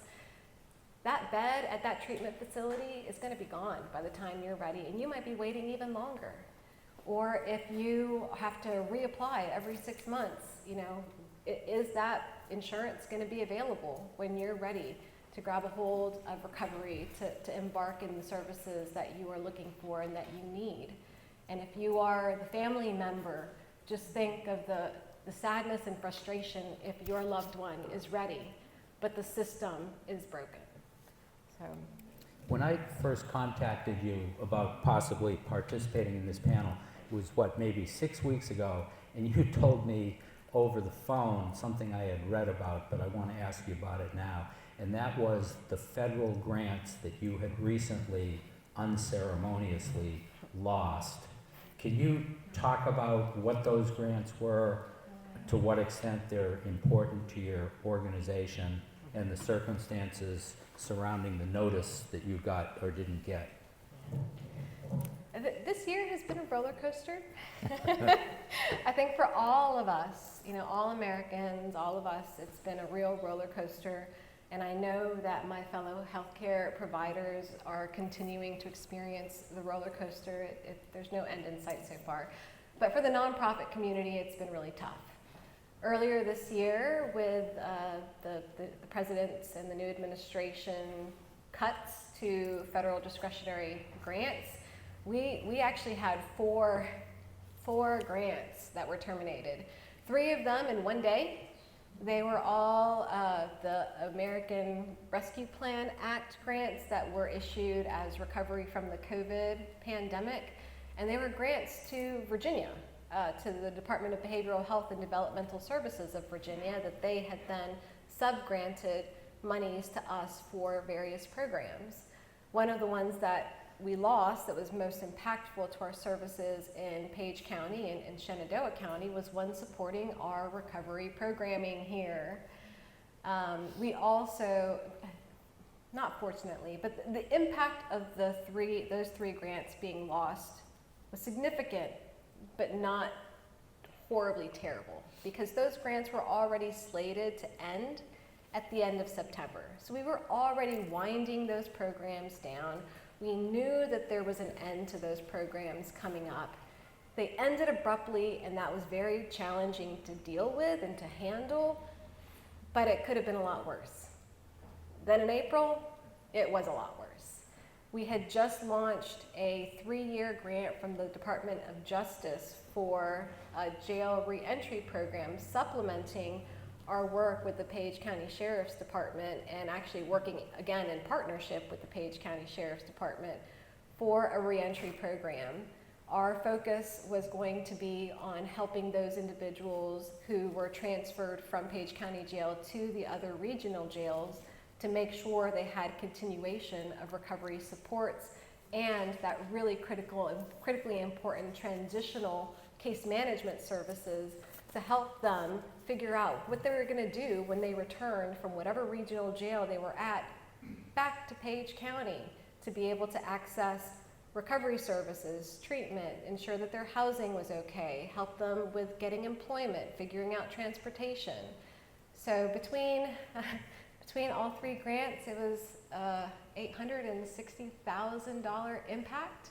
that bed at that treatment facility is going to be gone by the time you're ready, and you might be waiting even longer. Or if you have to reapply every 6 months, is that insurance going to be available when you're ready to grab a hold of recovery, to embark in the services that you are looking for and that you need? And if you are the family member, just think of the sadness and frustration if your loved one is ready, but the system is broken. So, when I first contacted you about possibly participating in this panel, it was maybe 6 weeks ago, and you told me over the phone something I had read about, but I want to ask you about it now. And that was the federal grants that you had recently unceremoniously lost. Can you talk about what those grants were to what extent they're important to your organization, and the circumstances surrounding the notice that you got or didn't get. This year has been a roller coaster. I think for all of us, all Americans, all of us, it's been a real roller coaster. And I know that my fellow healthcare providers are continuing to experience the roller coaster. There's no end in sight so far. But for the nonprofit community, it's been really tough. Earlier this year, with the president's and the new administration cuts to federal discretionary grants, we actually had four grants that were terminated. 3 of them in one day. They were all the American Rescue Plan Act grants that were issued as recovery from the COVID pandemic. And they were grants to Virginia, to the Department of Behavioral Health and Developmental Services of Virginia, that they had then sub-granted monies to us for various programs. One of the ones that we lost that was most impactful to our services in Page County and Shenandoah County was one supporting our recovery programming here. We also, not fortunately, but the impact of those 3 grants being lost was significant, but not horribly terrible, because those grants were already slated to end at the end of September. So we were already winding those programs down. We knew that there was an end to those programs coming up. They ended abruptly, and that was very challenging to deal with and to handle, but it could have been a lot worse. Then in April, it was a lot worse. We had just launched a 3-year grant from the Department of Justice for a jail reentry program, supplementing our work with the Page County Sheriff's Department, and actually working again in partnership with the Page County Sheriff's Department for a reentry program. Our focus was going to be on helping those individuals who were transferred from Page County Jail to the other regional jails to make sure they had continuation of recovery supports and that really critically important transitional case management services to help them figure out what they were going to do when they returned from whatever regional jail they were at back to Page County, to be able to access recovery services, treatment, ensure that their housing was okay, help them with getting employment, figuring out transportation. So between all 3 grants, it was $860,000 impact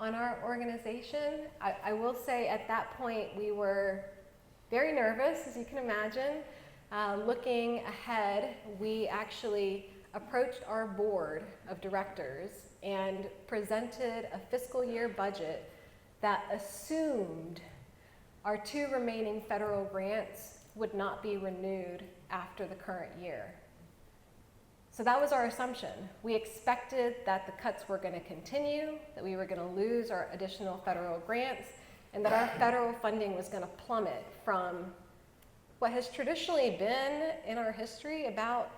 on our organization. I will say at that point we were very nervous, as you can imagine. Looking ahead, we actually approached our board of directors and presented a fiscal year budget that assumed our 2 remaining federal grants would not be renewed after the current year. So that was our assumption. We expected that the cuts were going to continue, that we were going to lose our additional federal grants, and that our federal funding was going to plummet from what has traditionally been in our history about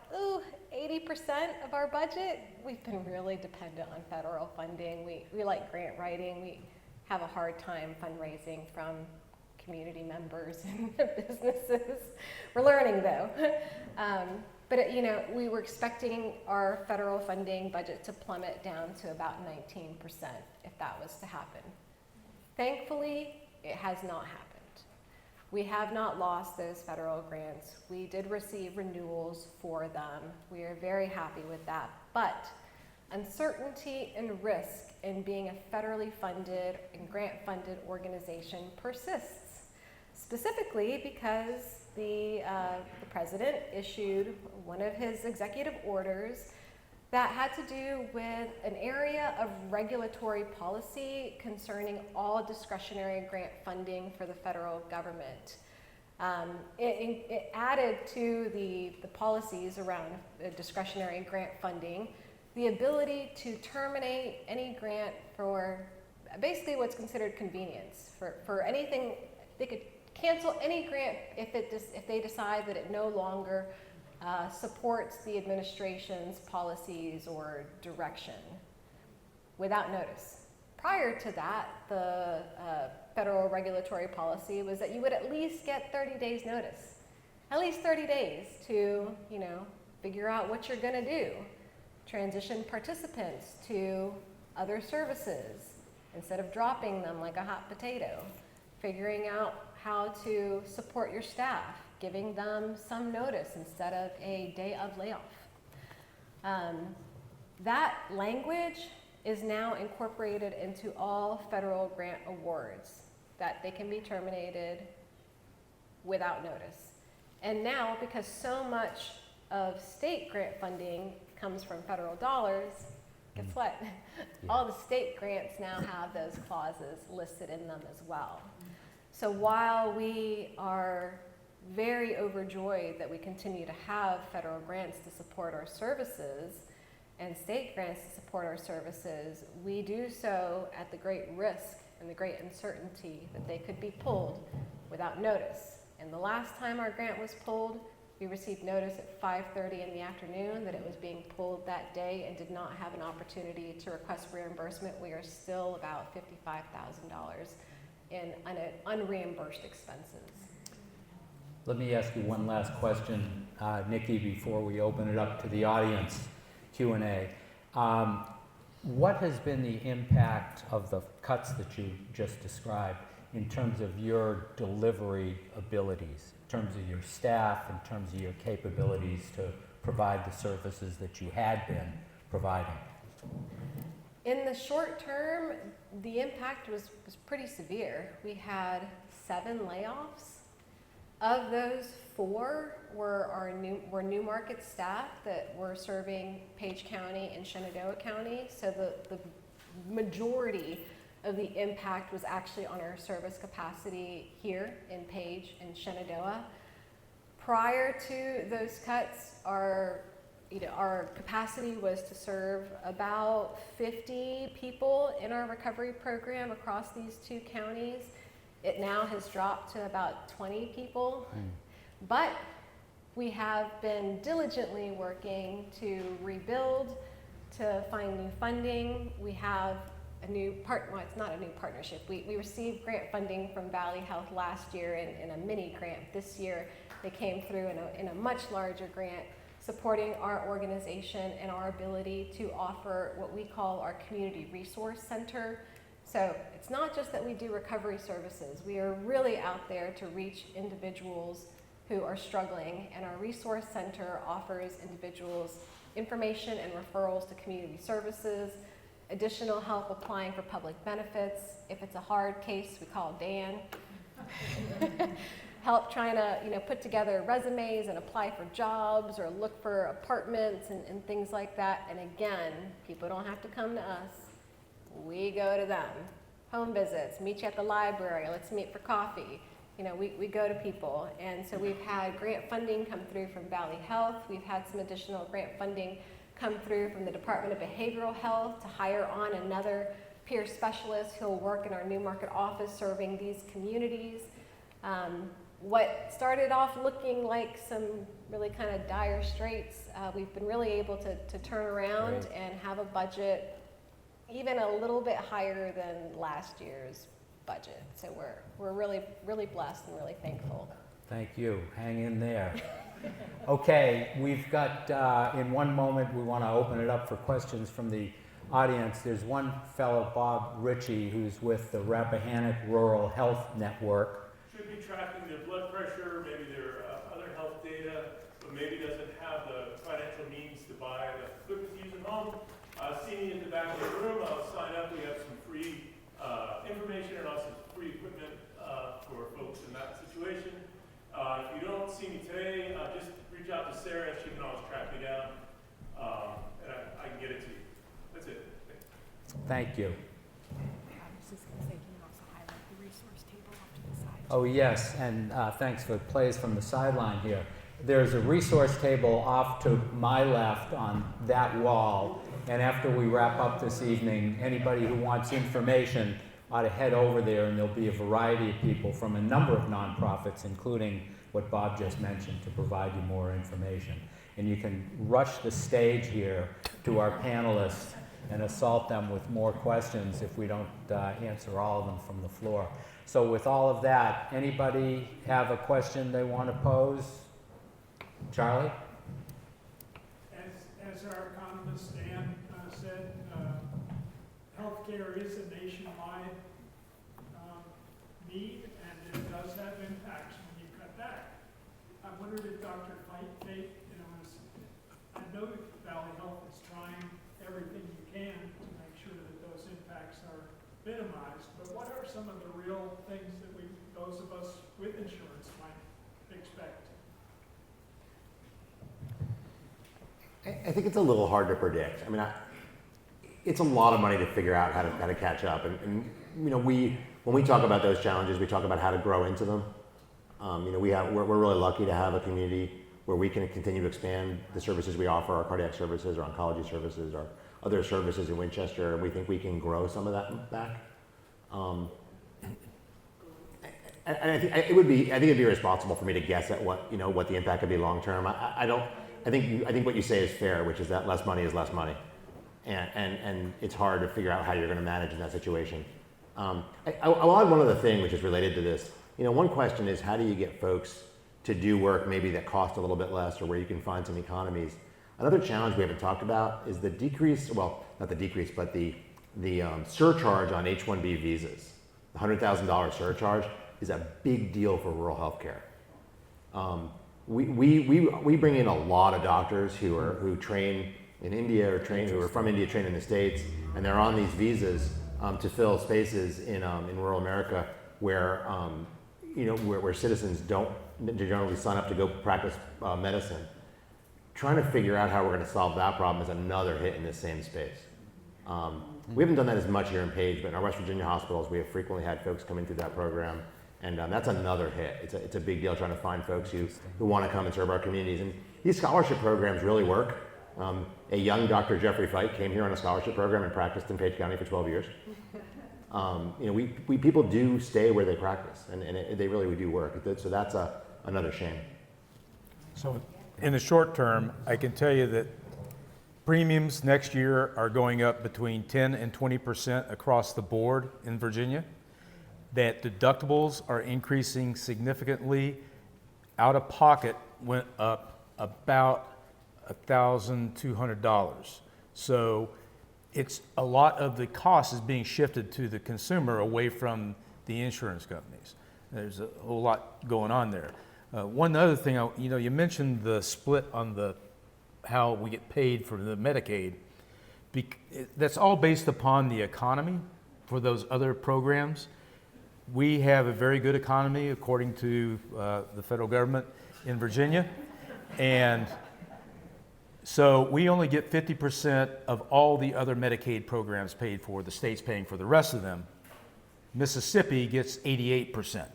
80% of our budget. We've been really dependent on federal funding. We like grant writing. We have a hard time fundraising from community members and businesses. We're learning though. But we were expecting our federal funding budget to plummet down to about 19% if that was to happen. Thankfully, it has not happened. We have not lost those federal grants. We did receive renewals for them. We are very happy with that. But uncertainty and risk in being a federally funded and grant-funded organization persists, specifically because the president issued one of his executive orders that had to do with an area of regulatory policy concerning all discretionary grant funding for the federal government. It added to the policies around discretionary grant funding the ability to terminate any grant for basically what's considered convenience. For anything, they could cancel any grant if they decide that it no longer supports the administration's policies or direction without notice. Prior to that, the Federal regulatory policy was that you would at least get 30 days notice. At least 30 days to, you know, figure out what you're gonna do. Transition participants to other services instead of dropping them like a hot potato. Figuring out how to support your staff, giving them some notice instead of a day of layoff. That language is now incorporated into all federal grant awards, that they can be terminated without notice. And now, because so much of state grant funding comes from federal dollars, guess what? All the state grants now have those clauses listed in them as well. So while we are very overjoyed that we continue to have federal grants to support our services and state grants to support our services, we do so at the great risk and the great uncertainty that they could be pulled without notice. And the last time our grant was pulled, we received notice at 5:30 in the afternoon that it was being pulled that day and did not have an opportunity to request reimbursement. We are still about $55,000 in unreimbursed expenses. Let me ask you one last question, Nikki, before we open it up to the audience Q&A. What has been the impact of the cuts that you just described in terms of your delivery abilities, in terms of your staff, in terms of your capabilities to provide the services that you had been providing? In the short term, the impact was pretty severe. We had 7 layoffs. Of those, 4 were new market staff that were serving Page County and Shenandoah County. So the majority of the impact was actually on our service capacity here in Page and Shenandoah. Prior to those cuts, our capacity was to serve about 50 people in our recovery program across these 2 counties. It now has dropped to about 20 people, but we have been diligently working to rebuild, to find new funding. We have a new well, it's not a new partnership. We received grant funding from Valley Health last year in a mini grant. This year, they came through in a much larger grant supporting our organization and our ability to offer what we call our Community Resource Center. So it's not just that we do recovery services. We are really out there to reach individuals who are struggling, and our Resource Center offers individuals information and referrals to community services, additional help applying for public benefits. If it's a hard case, we call Dan. Help trying to put together resumes and apply for jobs or look for apartments and things like that. And again, people don't have to come to us. We go to them. Home visits, meet you at the library, let's meet for coffee. We go to people. And so we've had grant funding come through from Valley Health. We've had some additional grant funding come through from the Department of Behavioral Health to hire on another peer specialist who'll work in our New Market office serving these communities. What started off looking like some really kind of dire straits, we've been really able to turn around Right. and have a budget even a little bit higher than last year's budget. So we're really, really blessed and really thankful. Thank you. Hang in there. Okay, we've got, in one moment, we want to open it up for questions from the audience. There's one fellow, Bob Ritchie, who's with the Rappahannock Rural Health Network. Should be tracking their blood pressure, maybe their other health data, but maybe doesn't have the financial means to buy the equipment to use at home. See me in the back of the room. I'll sign up. We have some free information and also free equipment for folks in that situation. If you don't see me today, just reach out to Sarah. She can always track me down, and I can get it to you. That's it. Thank you. I was just going to say, can you also highlight the resource table off to the side? Oh, yes, and thanks for plays from the sideline here. There's a resource table off to my left on that wall, and after we wrap up this evening, anybody who wants information ought to head over there, and there'll be a variety of people from a number of nonprofits, including what Bob just mentioned, to provide you more information. And you can rush the stage here to our panelists and assault them with more questions if we don't answer all of them from the floor. So with all of that, anybody have a question they want to pose? Charlie? As our economist Dan said, healthcare is a nationwide need, and it does have impacts when you cut back. I wondered if Dr. Feit, I know that Valley Health is trying everything you can to make sure that those impacts are minimized, but what are some of the real things that those of us with insurance might expect? I think it's a little hard to predict. I mean, it's a lot of money to figure out how to catch up. And when we talk about those challenges, we talk about how to grow into them. We're really lucky to have a community where we can continue to expand the services we offer, our cardiac services, our oncology services, our other services in Winchester, and we think we can grow some of that back. And I think it'd be irresponsible for me to guess at what the impact could be long term. I think what you say is fair, which is that less money is less money, and it's hard to figure out how you're going to manage in that situation. I'll add one other thing which is related to this. One question is, how do you get folks to do work maybe that cost a little bit less, or where you can find some economies? Another challenge we haven't talked about is the decrease, well, not the decrease, but the surcharge on H-1B visas. The $100,000 surcharge is a big deal for rural healthcare. We bring in a lot of doctors who train in India or who are from India, train in the States, and they're on these visas to fill spaces in rural America where where citizens don't generally sign up to go practice medicine. Trying to figure out how we're going to solve that problem is another hit in this same space. We haven't done that as much here in Page, but in our West Virginia hospitals, we have frequently had folks come in through that program, and that's another hit. It's a big deal trying to find folks who want to come and serve our communities. And these scholarship programs really work. A young Dr. Jeffrey Feit came here on a scholarship program and practiced in Page County for 12 years. People do stay where they practice, and they really do work. So that's another shame. So in the short term, I can tell you that premiums next year are going up between 10 and 20% across the board in Virginia. That deductibles are increasing significantly. Out of pocket went up about $1,200. So it's a lot of the cost is being shifted to the consumer away from the insurance companies. There's a whole lot going on there. One other thing, you mentioned the split on how we get paid for the Medicaid. That's all based upon the economy for those other programs. We have a very good economy according to the federal government in Virginia, and so we only get 50% of all the other Medicaid programs paid for, the state's paying for the rest of them. Mississippi gets 88%.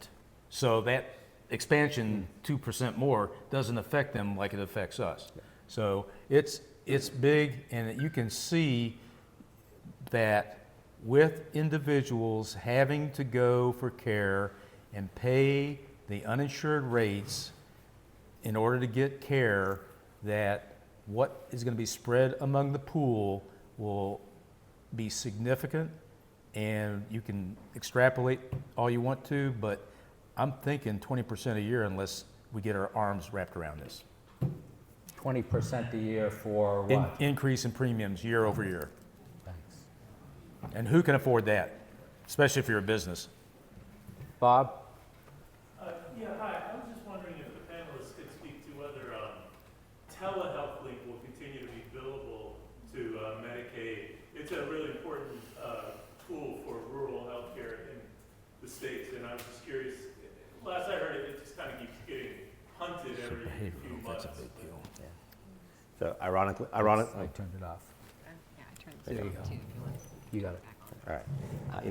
So that expansion, 2% more, doesn't affect them like it affects us. So it's big, and you can see that with individuals having to go for care and pay the uninsured rates in order to get care, that what is going to be spread among the pool will be significant, and you can extrapolate all you want to, but I'm thinking 20% a year unless we get our arms wrapped around this. 20% a year for what? Increase in premiums year over year. Thanks. And who can afford that, especially if you're a business? Bob? Yeah, hi. I was just wondering if the panelists could speak to whether telehealth link will continue to be billable to Medicaid. It's a really important tool for rural healthcare in the States, and I was just curious. Last I heard it just kind of keeps getting hunted every few months. That's a big deal. So ironically, I turned it off. Yeah, I turned There you it go. off too, if you want. You got it. all right.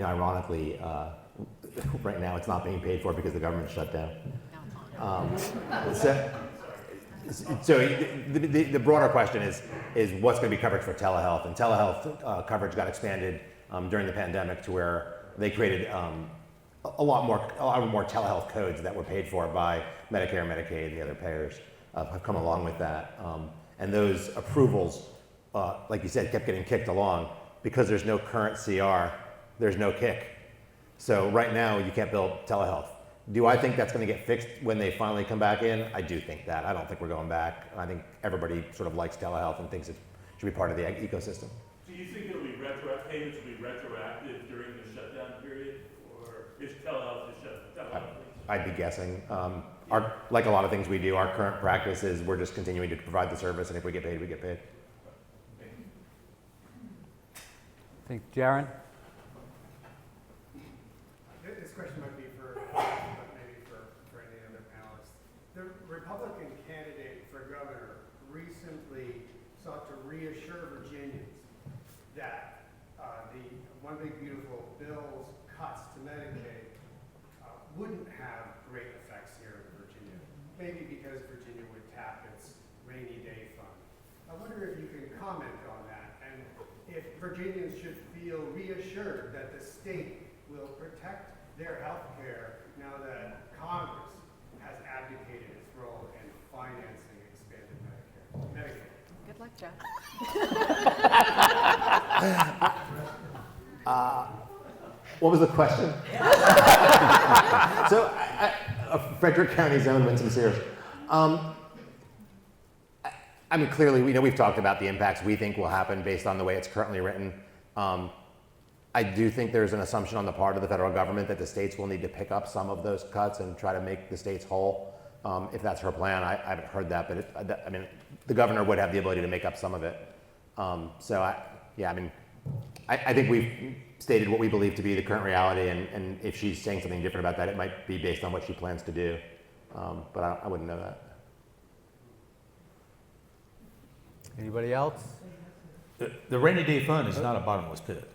Ironically, right now it's not being paid for because the government shut down. Now it's on. So the broader question is what's going to be coverage for telehealth, and telehealth coverage got expanded during the pandemic to where they created a lot more telehealth codes that were paid for by Medicare, Medicaid, and the other payers have come along with that, and those approvals, like you said, kept getting kicked along. because there's no current CR, there's no kick. So right now, you can't build telehealth. Do I think that's going to get fixed when they finally come back in? I do think that. I don't think we're going back. I think everybody sort of likes telehealth and thinks it should be part of the ecosystem. Do you think it'll be payments will be retroactive during the shutdown period, or is telehealth the shutdown? I'd be guessing. Like a lot of things we do, our current practice is we're just continuing to provide the service, and if we get paid, we get paid. I think Jaron? This question might be for, maybe for any other panelists. The Republican candidate for governor recently sought to reassure Virginians that the One Big Beautiful Bill's cuts to Medicaid wouldn't have great effects here in Virginia. Maybe because Virginia would tap its rainy day fund. I wonder if you can comment on that, and if Virginians should feel reassured that the state will protect their health care now that Congress has abdicated its role in financing expanded Medicaid. Good luck, Jeff. What was the question? So, Frederick County's own Winsome Sears. I mean, clearly, we've talked about the impacts we think will happen based on the way it's currently written. I do think there's an assumption on the part of the federal government that the states will need to pick up some of those cuts and try to make the states whole. If that's her plan, I haven't heard that, but I mean, the governor would have the ability to make up some of it. I think we've stated what we believe to be the current reality, and if she's saying something different about that, it might be based on what she plans to do. But I wouldn't know that. Anybody else? The rainy day fund is not a bottomless pit.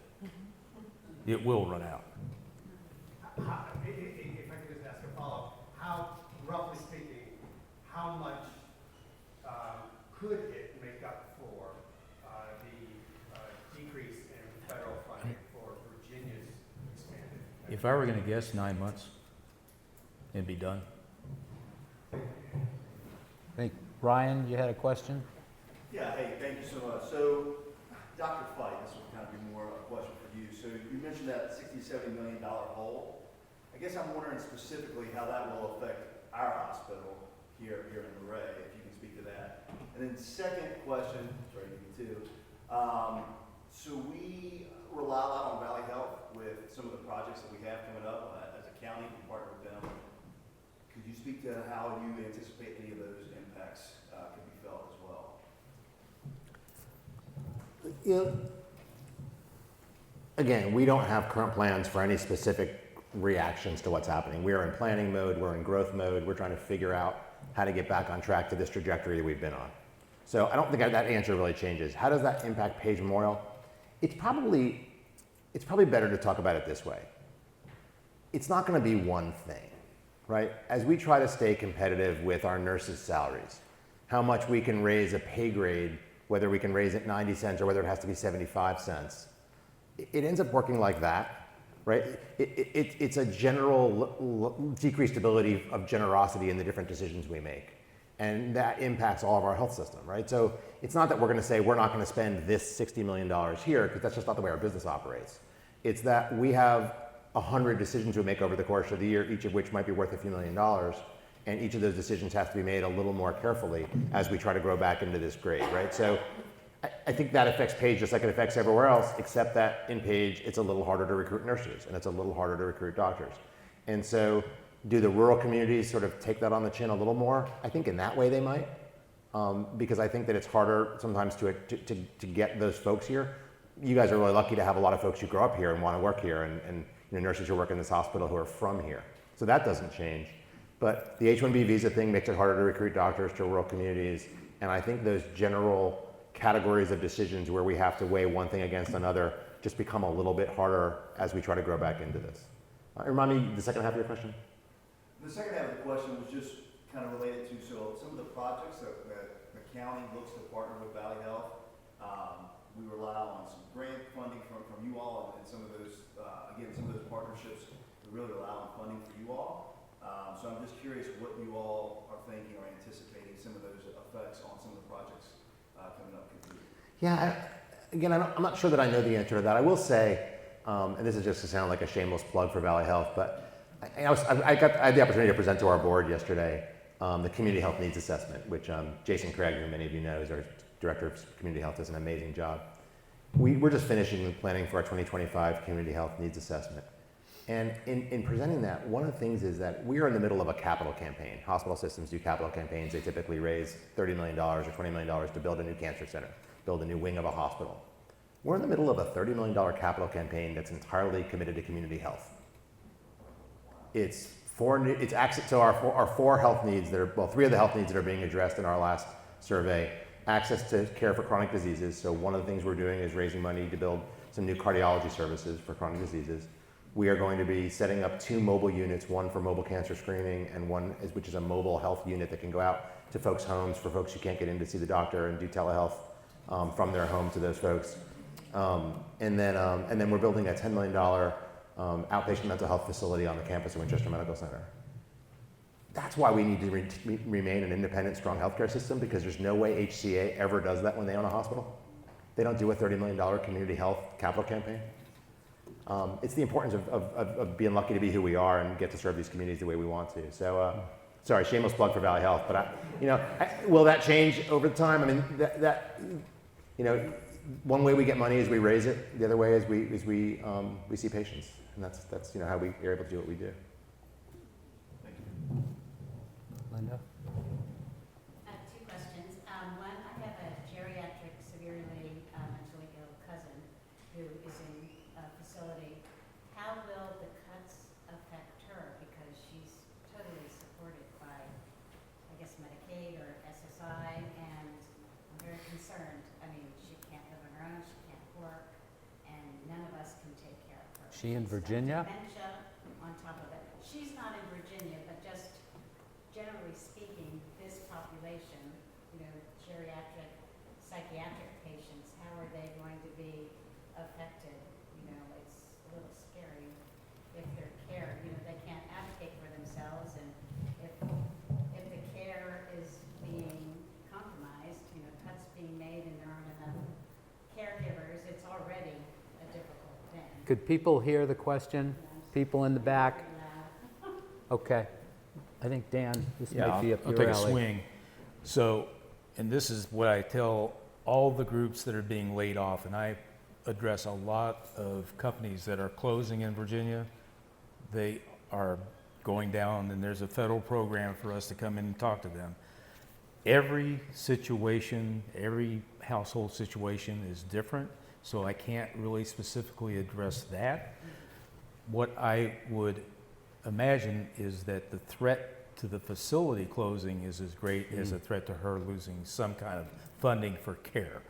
It will run out. If I could just ask a follow-up, roughly speaking, how much could it make up for the decrease in federal funding for Virginia's expanded? If I were going to guess, 9 months and be done. I think, Ryan, you had a question? Yeah, hey, thank you so much. So, Dr. Feit, this will kind of be more a question for you. So you mentioned that $60, $70 million hole. I guess I'm wondering specifically how that will affect our hospital here in Luray, if you can speak to that. And then second question, sorry, you too. So we rely a lot on Valley Health with some of the projects that we have coming up as a county. We partner with them. Could you speak to how you anticipate any of those impacts could be felt as well? Again, we don't have current plans for any specific reactions to what's happening. We are in planning mode, we're in growth mode, we're trying to figure out how to get back on track to this trajectory that we've been on. So I don't think that answer really changes. How does that impact Page Memorial? It's probably better to talk about it this way. It's not going to be one thing, right? As we try to stay competitive with our nurses' salaries, how much we can raise a pay grade, whether we can raise it 90 cents or whether it has to be 75 cents, it ends up working like that, right? It's a general decreased ability of generosity in the different decisions we make. And that impacts all of our health system, right? So it's not that we're going to say we're not going to spend this $60 million here, because that's just not the way our business operates. It's that we have 100 decisions we make over the course of the year, each of which might be worth a few $1 million. And each of those decisions has to be made a little more carefully as we try to grow back into this grade, right? So I think that affects Page just like it affects everywhere else, except that in Page, it's a little harder to recruit nurses and it's a little harder to recruit doctors. And so do the rural communities sort of take that on the chin a little more? I think in that way they might, because I think that it's harder sometimes to get those folks here. You guys are really lucky to have a lot of folks who grow up here and want to work here, and nurses who work in this hospital who are from here. So that doesn't change. But the H-1B visa thing makes it harder to recruit doctors to rural communities. And I think those general categories of decisions where we have to weigh one thing against another just become a little bit harder as we try to grow back into this. Remind me the second half of your question. The second half of the question was just kind of related to some of the projects that the county looks to partner with Valley Health. We rely on some grant funding from you all, and some of those, again, some of those partnerships, we really rely on funding for you all. So I'm just curious what you all are thinking or anticipating some of those effects on some of the projects coming up. Yeah, again, I'm not sure that I know the answer to that. I will say, and this is just to sound like a shameless plug for Valley Health, but I had the opportunity to present to our board yesterday the Community Health Needs Assessment, which Jason Craig, who many of you know, is our Director of Community Health, does an amazing job. We're just finishing the planning for our 2025 Community Health Needs Assessment. And in presenting that, one of the things is that we are in the middle of a capital campaign. Hospital systems do capital campaigns. They typically raise $30 million or $20 million to build a new cancer center, build a new wing of a hospital. We're in the middle of a $30 million capital campaign that's entirely committed to community health. It's access to our four health needs that are, well, three of the health needs that are being addressed in our last survey. Access to care for chronic diseases. So one of the things we're doing is raising money to build some new cardiology services for chronic diseases. We are going to be setting up 2 mobile units, one for mobile cancer screening and which is a mobile health unit that can go out to folks' homes for folks who can't get in to see the doctor and do telehealth from their home to those folks. And then we're building a $10 million outpatient mental health facility on the campus of Winchester Medical Center. That's why we need to remain an independent, strong healthcare system, because there's no way HCA ever does that when they own a hospital. They don't do a $30 million community health capital campaign. It's the importance of being lucky to be who we are and get to serve these communities the way we want to. So, sorry, shameless plug for Valley Health, but will that change over time? I mean, one way we get money is we raise it. The other way is we see patients, and that's how we are able to do what we do. Linda? Two questions. One, I have a geriatric, severely mentally ill cousin who is in a facility. How will the cuts affect her? Because she's totally supported by, I guess, Medicaid or SSI, and I'm very concerned. I mean, she can't live on her own, she can't work, and none of us can take care of her. She in She's got Virginia? dementia on top of it. She's not in Virginia, but just generally speaking, this population, geriatric, psychiatric patients, how are they going to be affected? It's a little scary if their care, they can't advocate for themselves, and if the care is being compromised, cuts being made and there aren't enough caregivers, it's already a difficult thing. Could people hear the question? People in the back? Okay. I think, Dan, this might be up I'll your take a alley. swing. So, and this is what I tell all the groups that are being laid off, and I address a lot of companies that are closing in Virginia. They are going down, and there's a federal program for us to come in and talk to them. Every situation, every household situation is different, so I can't really specifically address that. What I would imagine is that the threat to the facility closing is as great as a threat to her losing some kind of funding for care.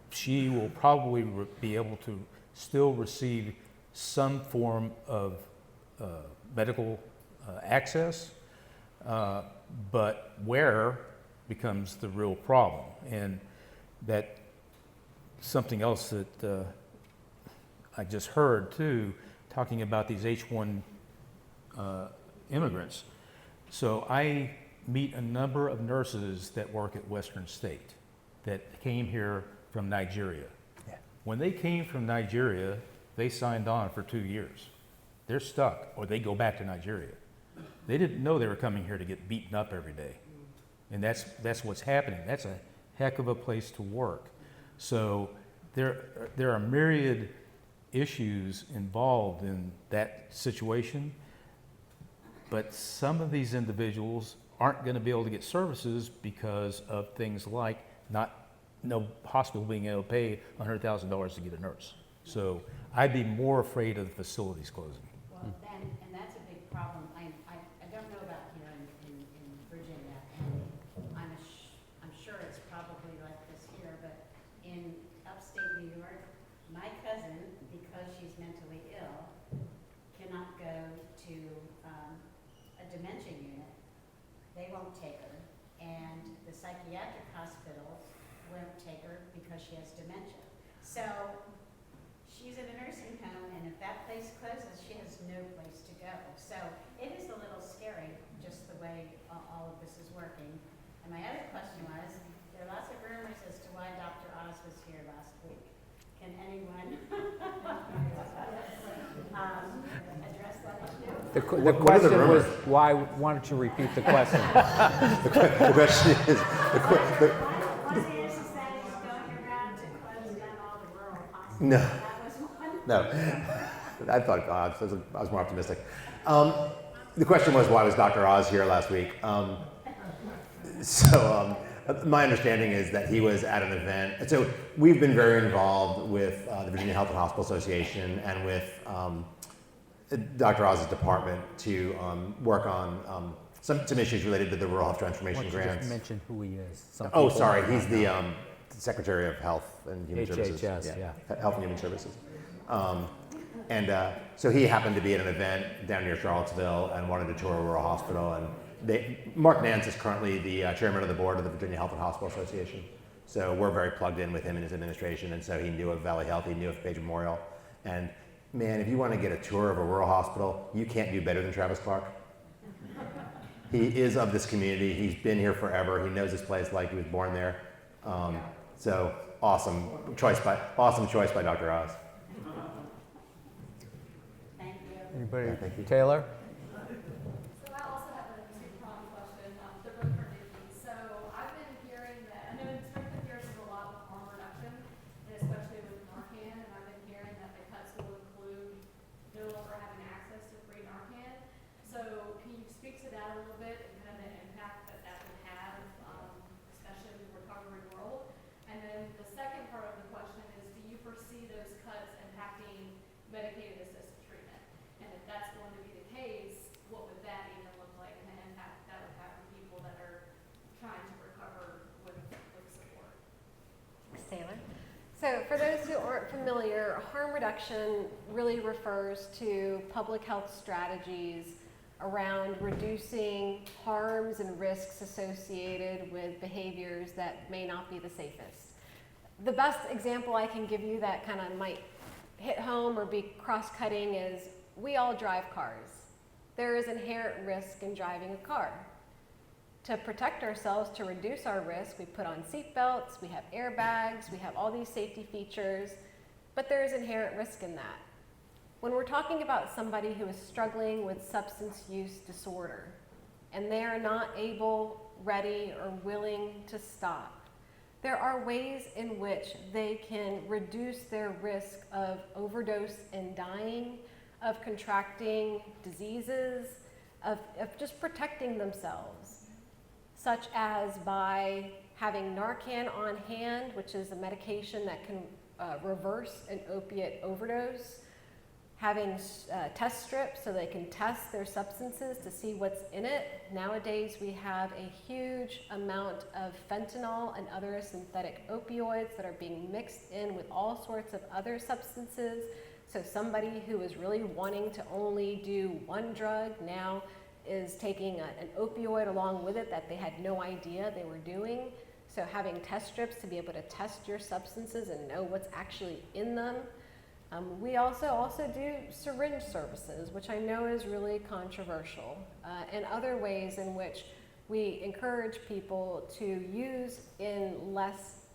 She will probably be able to still receive some form of medical access, but where becomes the real problem. And that something else that I just heard too, talking about these H1 immigrants. So I meet a number of nurses that work at Western State that came here from Nigeria. Yeah. When they came from Nigeria, they signed on for 2 years. They're stuck, or they go back to Nigeria. They didn't know they were coming here to get beaten up every day. And that's what's happening. That's a heck of a place to work. So there are myriad issues involved in that situation. But some of these individuals aren't going to be able to get services because of things like no hospital being able to pay $100,000 to get a nurse. So I'd be more afraid of the facilities closing. Well, and that's a big problem. I don't know about here in Virginia, and I'm sure it's probably like this here, but in upstate New York, my cousin, because she's mentally ill, cannot go to a dementia unit. They won't take her, and the psychiatric hospital won't take her because she has dementia. So she's in a nursing home, and if that place closes, she has no place to go. So it is a little scary, just the way all of this is working. And my other question was, there are lots of rumors as to why Dr. Oz was here last week. Can anyone address that issue? The What are the question was, rumors? why don't you repeat the question? The question is, One senior society is going around to close down all the rural hospitals. No. That was one. no, I thought I was more optimistic. The question was, why was Dr. Oz here last week? My understanding is that he was at an event. So we've been very involved with the Virginia Health and Hospital Association and with Dr. Oz's department to work on some issues related to the Rural Health Transformation Why don't you grants. just mention who he is? Some Oh, people sorry, might he's not know. the Secretary of Health and Human Services. HHS, yeah. Health and Human Services. So he happened to be at an event down near Charlottesville and wanted to tour a rural hospital. And Mark Nance is currently the chairman of the board of the Virginia Health and Hospital Association. So we're very plugged in with him and his administration. And so he knew of Valley Health, he knew of Page Memorial. And man, if you want to get a tour of a rural hospital, you can't do better than Travis Clark. He is of this community. He's been here forever. He knows this place like he was born there. So awesome choice by Dr. Oz. Thank you. Anybody? Yeah, thank you. Taylor? So I also have a two-pronged question, they're both for Nicky. So I've been hearing that, I know in strength of peers there's a lot with harm reduction, and especially with Narcan, and I've been hearing that the cuts will include no longer having access to free Narcan. So can you speak to that a little bit and kind of the impact that that would have, especially in the recovery world? And then the second part of the question is, do you foresee those cuts impacting Medicaid assisted treatment? And if that's going to be the case, what would that even look like and the impact that would have on people that are trying to recover with support? Ms. Taylor. So for those who aren't familiar, harm reduction really refers to public health strategies around reducing harms and risks associated with behaviors that may not be the safest. The best example I can give you that kind of might hit home or be cross-cutting is we all drive cars. There is inherent risk in driving a car. To protect ourselves, to reduce our risk, we put on seat belts, we have airbags, we have all these safety features, but there is inherent risk in that. When we're talking about somebody who is struggling with substance use disorder and they are not able, ready, or willing to stop, there are ways in which they can reduce their risk of overdose and dying, of contracting diseases, of just protecting themselves, such as by having Narcan on hand, which is a medication that can reverse an opiate overdose, having test strips so they can test their substances to see what's in it. Nowadays we have a huge amount of fentanyl and other synthetic opioids that are being mixed in with all sorts of other substances. So somebody who is really wanting to only do one drug now is taking an opioid along with it that they had no idea they were doing. So having test strips to be able to test your substances and know what's actually in them. We also do syringe services, which I know is really controversial, and other ways in which we encourage people to use in less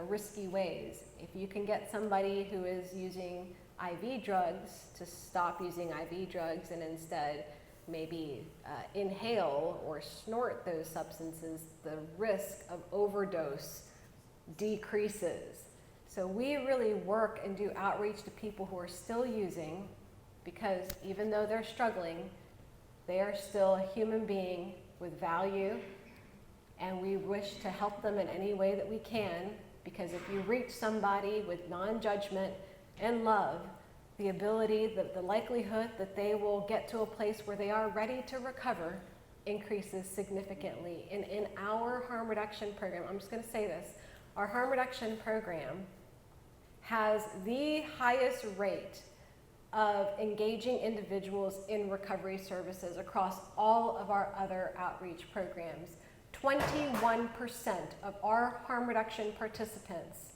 risky ways. If you can get somebody who is using IV drugs to stop using IV drugs and instead maybe inhale or snort those substances, the risk of overdose decreases. So we really work and do outreach to people who are still using, because even though they're struggling, they are still a human being with value, and we wish to help them in any way that we can, because if you reach somebody with non-judgment and love, the ability, the likelihood that they will get to a place where they are ready to recover increases significantly. In our harm reduction program, I'm just going to say this, our harm reduction program has the highest rate of engaging individuals in recovery services across all of our other outreach programs. 21% of our harm reduction participants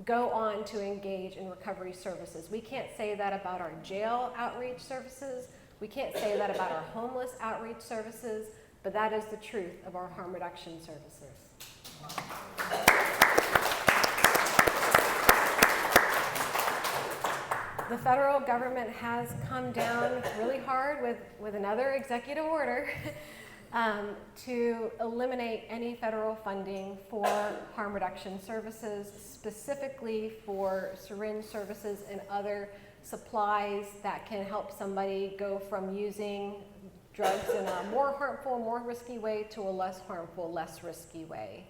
go on to engage in recovery services. We can't say that about our jail outreach services. We can't say that about our homeless outreach services, but that is the truth of our harm reduction services. the federal government has come down really hard with another executive order to eliminate any federal funding for harm reduction services, specifically for syringe services and other supplies that can help somebody go from using drugs in a more harmful, more risky way to a less harmful, less risky way.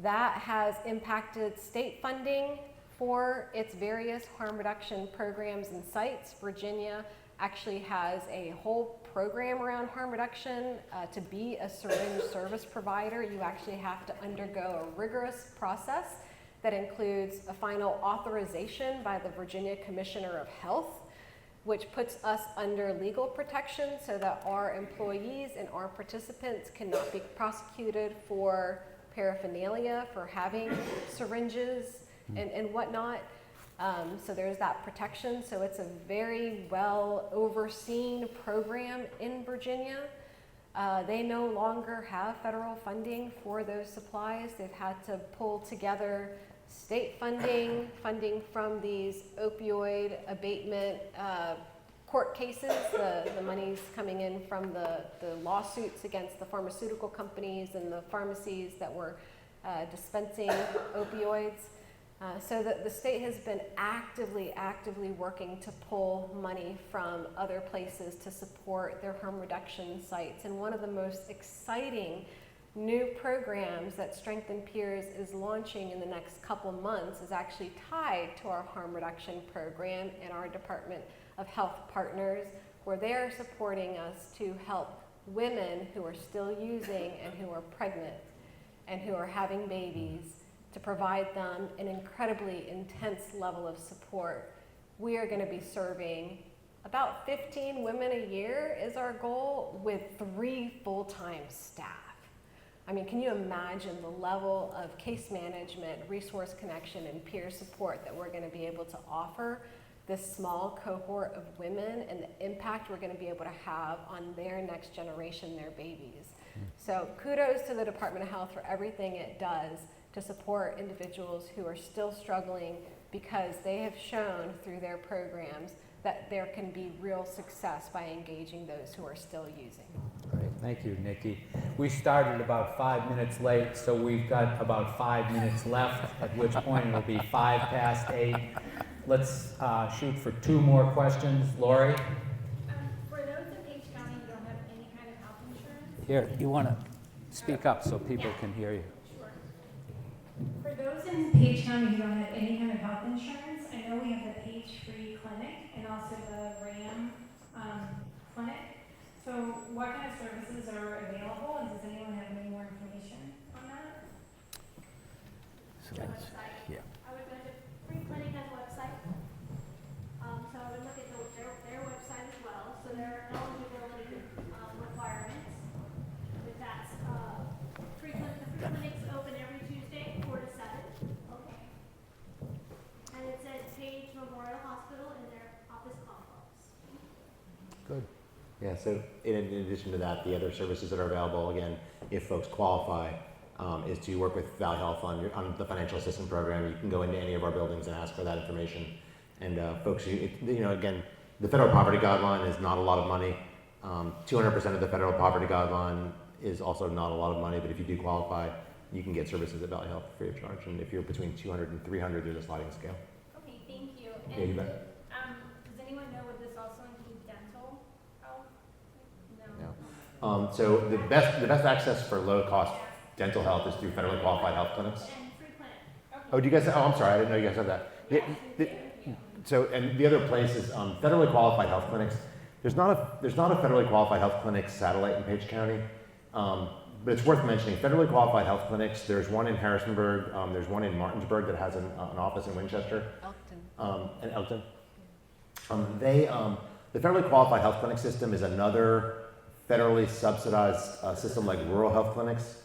That has impacted state funding for its various harm reduction programs and sites. Virginia actually has a whole program around harm reduction. To be a syringe service provider, you actually have to undergo a rigorous process that includes a final authorization by the Virginia Commissioner of Health, which puts us under legal protection so that our employees and our participants cannot be prosecuted for paraphernalia, for having syringes and whatnot. So there's that protection. So it's a very well overseen program in Virginia. They no longer have federal funding for those supplies. They've had to pull together state funding from these opioid abatement court cases, the money's coming in from the lawsuits against the pharmaceutical companies and the pharmacies that were dispensing opioids. So the state has been actively working to pull money from other places to support their harm reduction sites. And one of the most exciting new programs that Strengthen Peers is launching in the next couple months is actually tied to our harm reduction program and our Department of Health partners, where they are supporting us to help women who are still using and who are pregnant and who are having babies, to provide them an incredibly intense level of support. We are going to be serving about 15 women a year is our goal, with 3 full-time staff. I mean, can you imagine the level of case management, resource connection, and peer support that we're going to be able to offer this small cohort of women, and the impact we're going to be able to have on their next generation, their babies. So kudos to the Department of Health for everything it does to support individuals who are still struggling, because they have shown through their programs that there can be real success by engaging those who are still using. Great, thank you, Nikki. We started about 5 minutes late, so we've got about 5 minutes left, at which point it'll be 8:05. Let's shoot for 2 more questions. Luray? For those in Page County who don't have any kind of health insurance. Here, you want to speak up so people can hear you. Sure. For those in Page County who don't have any kind of health insurance, I know we have the Page Free Clinic and also the RAM Clinic. So what kind of services are available, and does anyone have any more information on that? So The website. yeah. I would go to Free Clinic has a website. So I would look at their website as well. So there are eligibility requirements. With that, the free clinic's open every Tuesday, 4 to 7. Okay. And it says Page Memorial Hospital in their office complex. Good. Yeah, so in addition to that, the other services that are available, again, if folks qualify, is to work with Valley Health on the financial assistance program. You can go into any of our buildings and ask for that information. And folks, again, the federal poverty guideline is not a lot of money. 200% of the federal poverty guideline is also not a lot of money, but if you do qualify, you can get services at Valley Health free of charge. And if you're between 200 and 300, there's a sliding scale. Okay, thank you. Yeah, you bet. Does anyone know, would this also include dental health? No. No. So the best access for low cost dental health is through federally qualified health clinics. And free clinic. Okay. Oh, do you guys? Oh, I'm sorry, I didn't know you guys had that. So, and the other place is federally qualified health clinics. There's not a federally qualified health clinic satellite in Page County, but it's worth mentioning. Federally qualified health clinics. There's one in Harrisonburg. There's one in Martinsburg that has an office in Winchester. And Elkton. The federally qualified health clinic system is another federally subsidized system like rural health clinics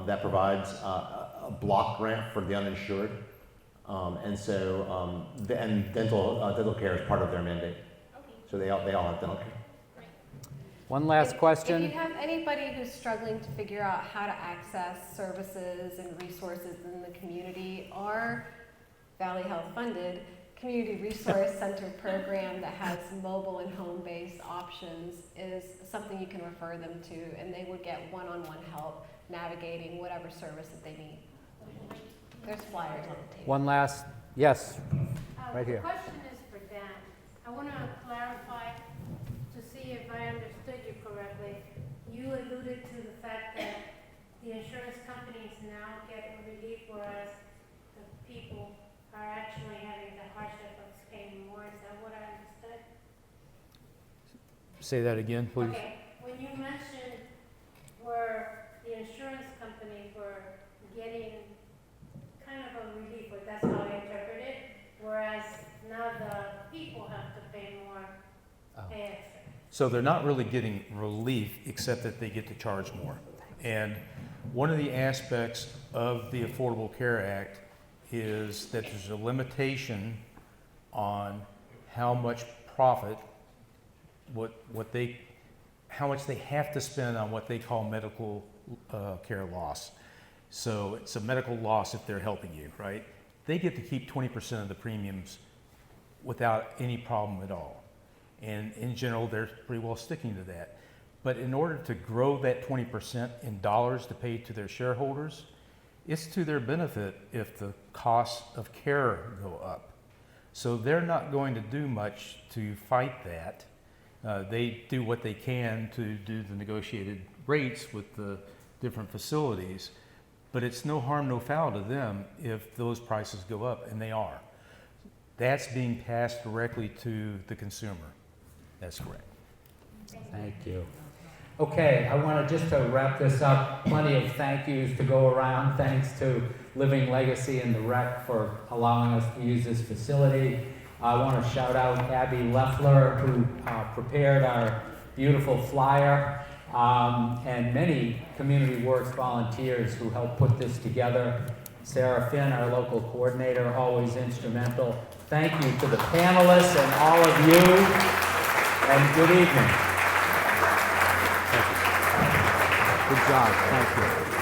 that provides a block grant for the uninsured. And dental care is part of their mandate. Okay. So they all have dental care. Great. One last question. If you have anybody who's struggling to figure out how to access services and resources in the community, our Valley Health funded community resource center program that has mobile and home-based options is something you can refer them to, and they would get one-on-one help navigating whatever service that they need. There's flyers on the table. One last, yes, right here. The question is for Dan. I want to clarify to see if I understood you correctly. You alluded to the fact that the insurance companies now get relief, whereas the people are actually having the hardship of paying more. Is that what I understood? Say that again, please. Okay. When you mentioned where the insurance companies were getting kind of a relief, but that's how I interpret it, whereas now the people have to pay more, pay extra. So they're not really getting relief, except that they get to charge more. And one of the aspects of the Affordable Care Act is that there's a limitation on how much profit, how much they have to spend on what they call medical care loss. So it's a medical loss if they're helping you, right? They get to keep 20% of the premiums without any problem at all. And in general, they're pretty well sticking to that. But in order to grow that 20% in dollars to pay to their shareholders, it's to their benefit if the costs of care go up. So they're not going to do much to fight that. They do what they can to do the negotiated rates with the different facilities, but it's no harm, no foul to them if those prices go up, and they are. That's being passed directly to the consumer. That's correct. Thank you. Okay, I want to just to wrap this up, plenty of thank yous to go around. Thanks to Living Legacy and the REC for allowing us to use this facility. I want to shout out Abby Leffler, who prepared our beautiful flyer, and many Community Works volunteers who helped put this together. Sarah Finn, our local coordinator, always instrumental. Thank you to the panelists and all of you, and good evening. Good job. Thank you.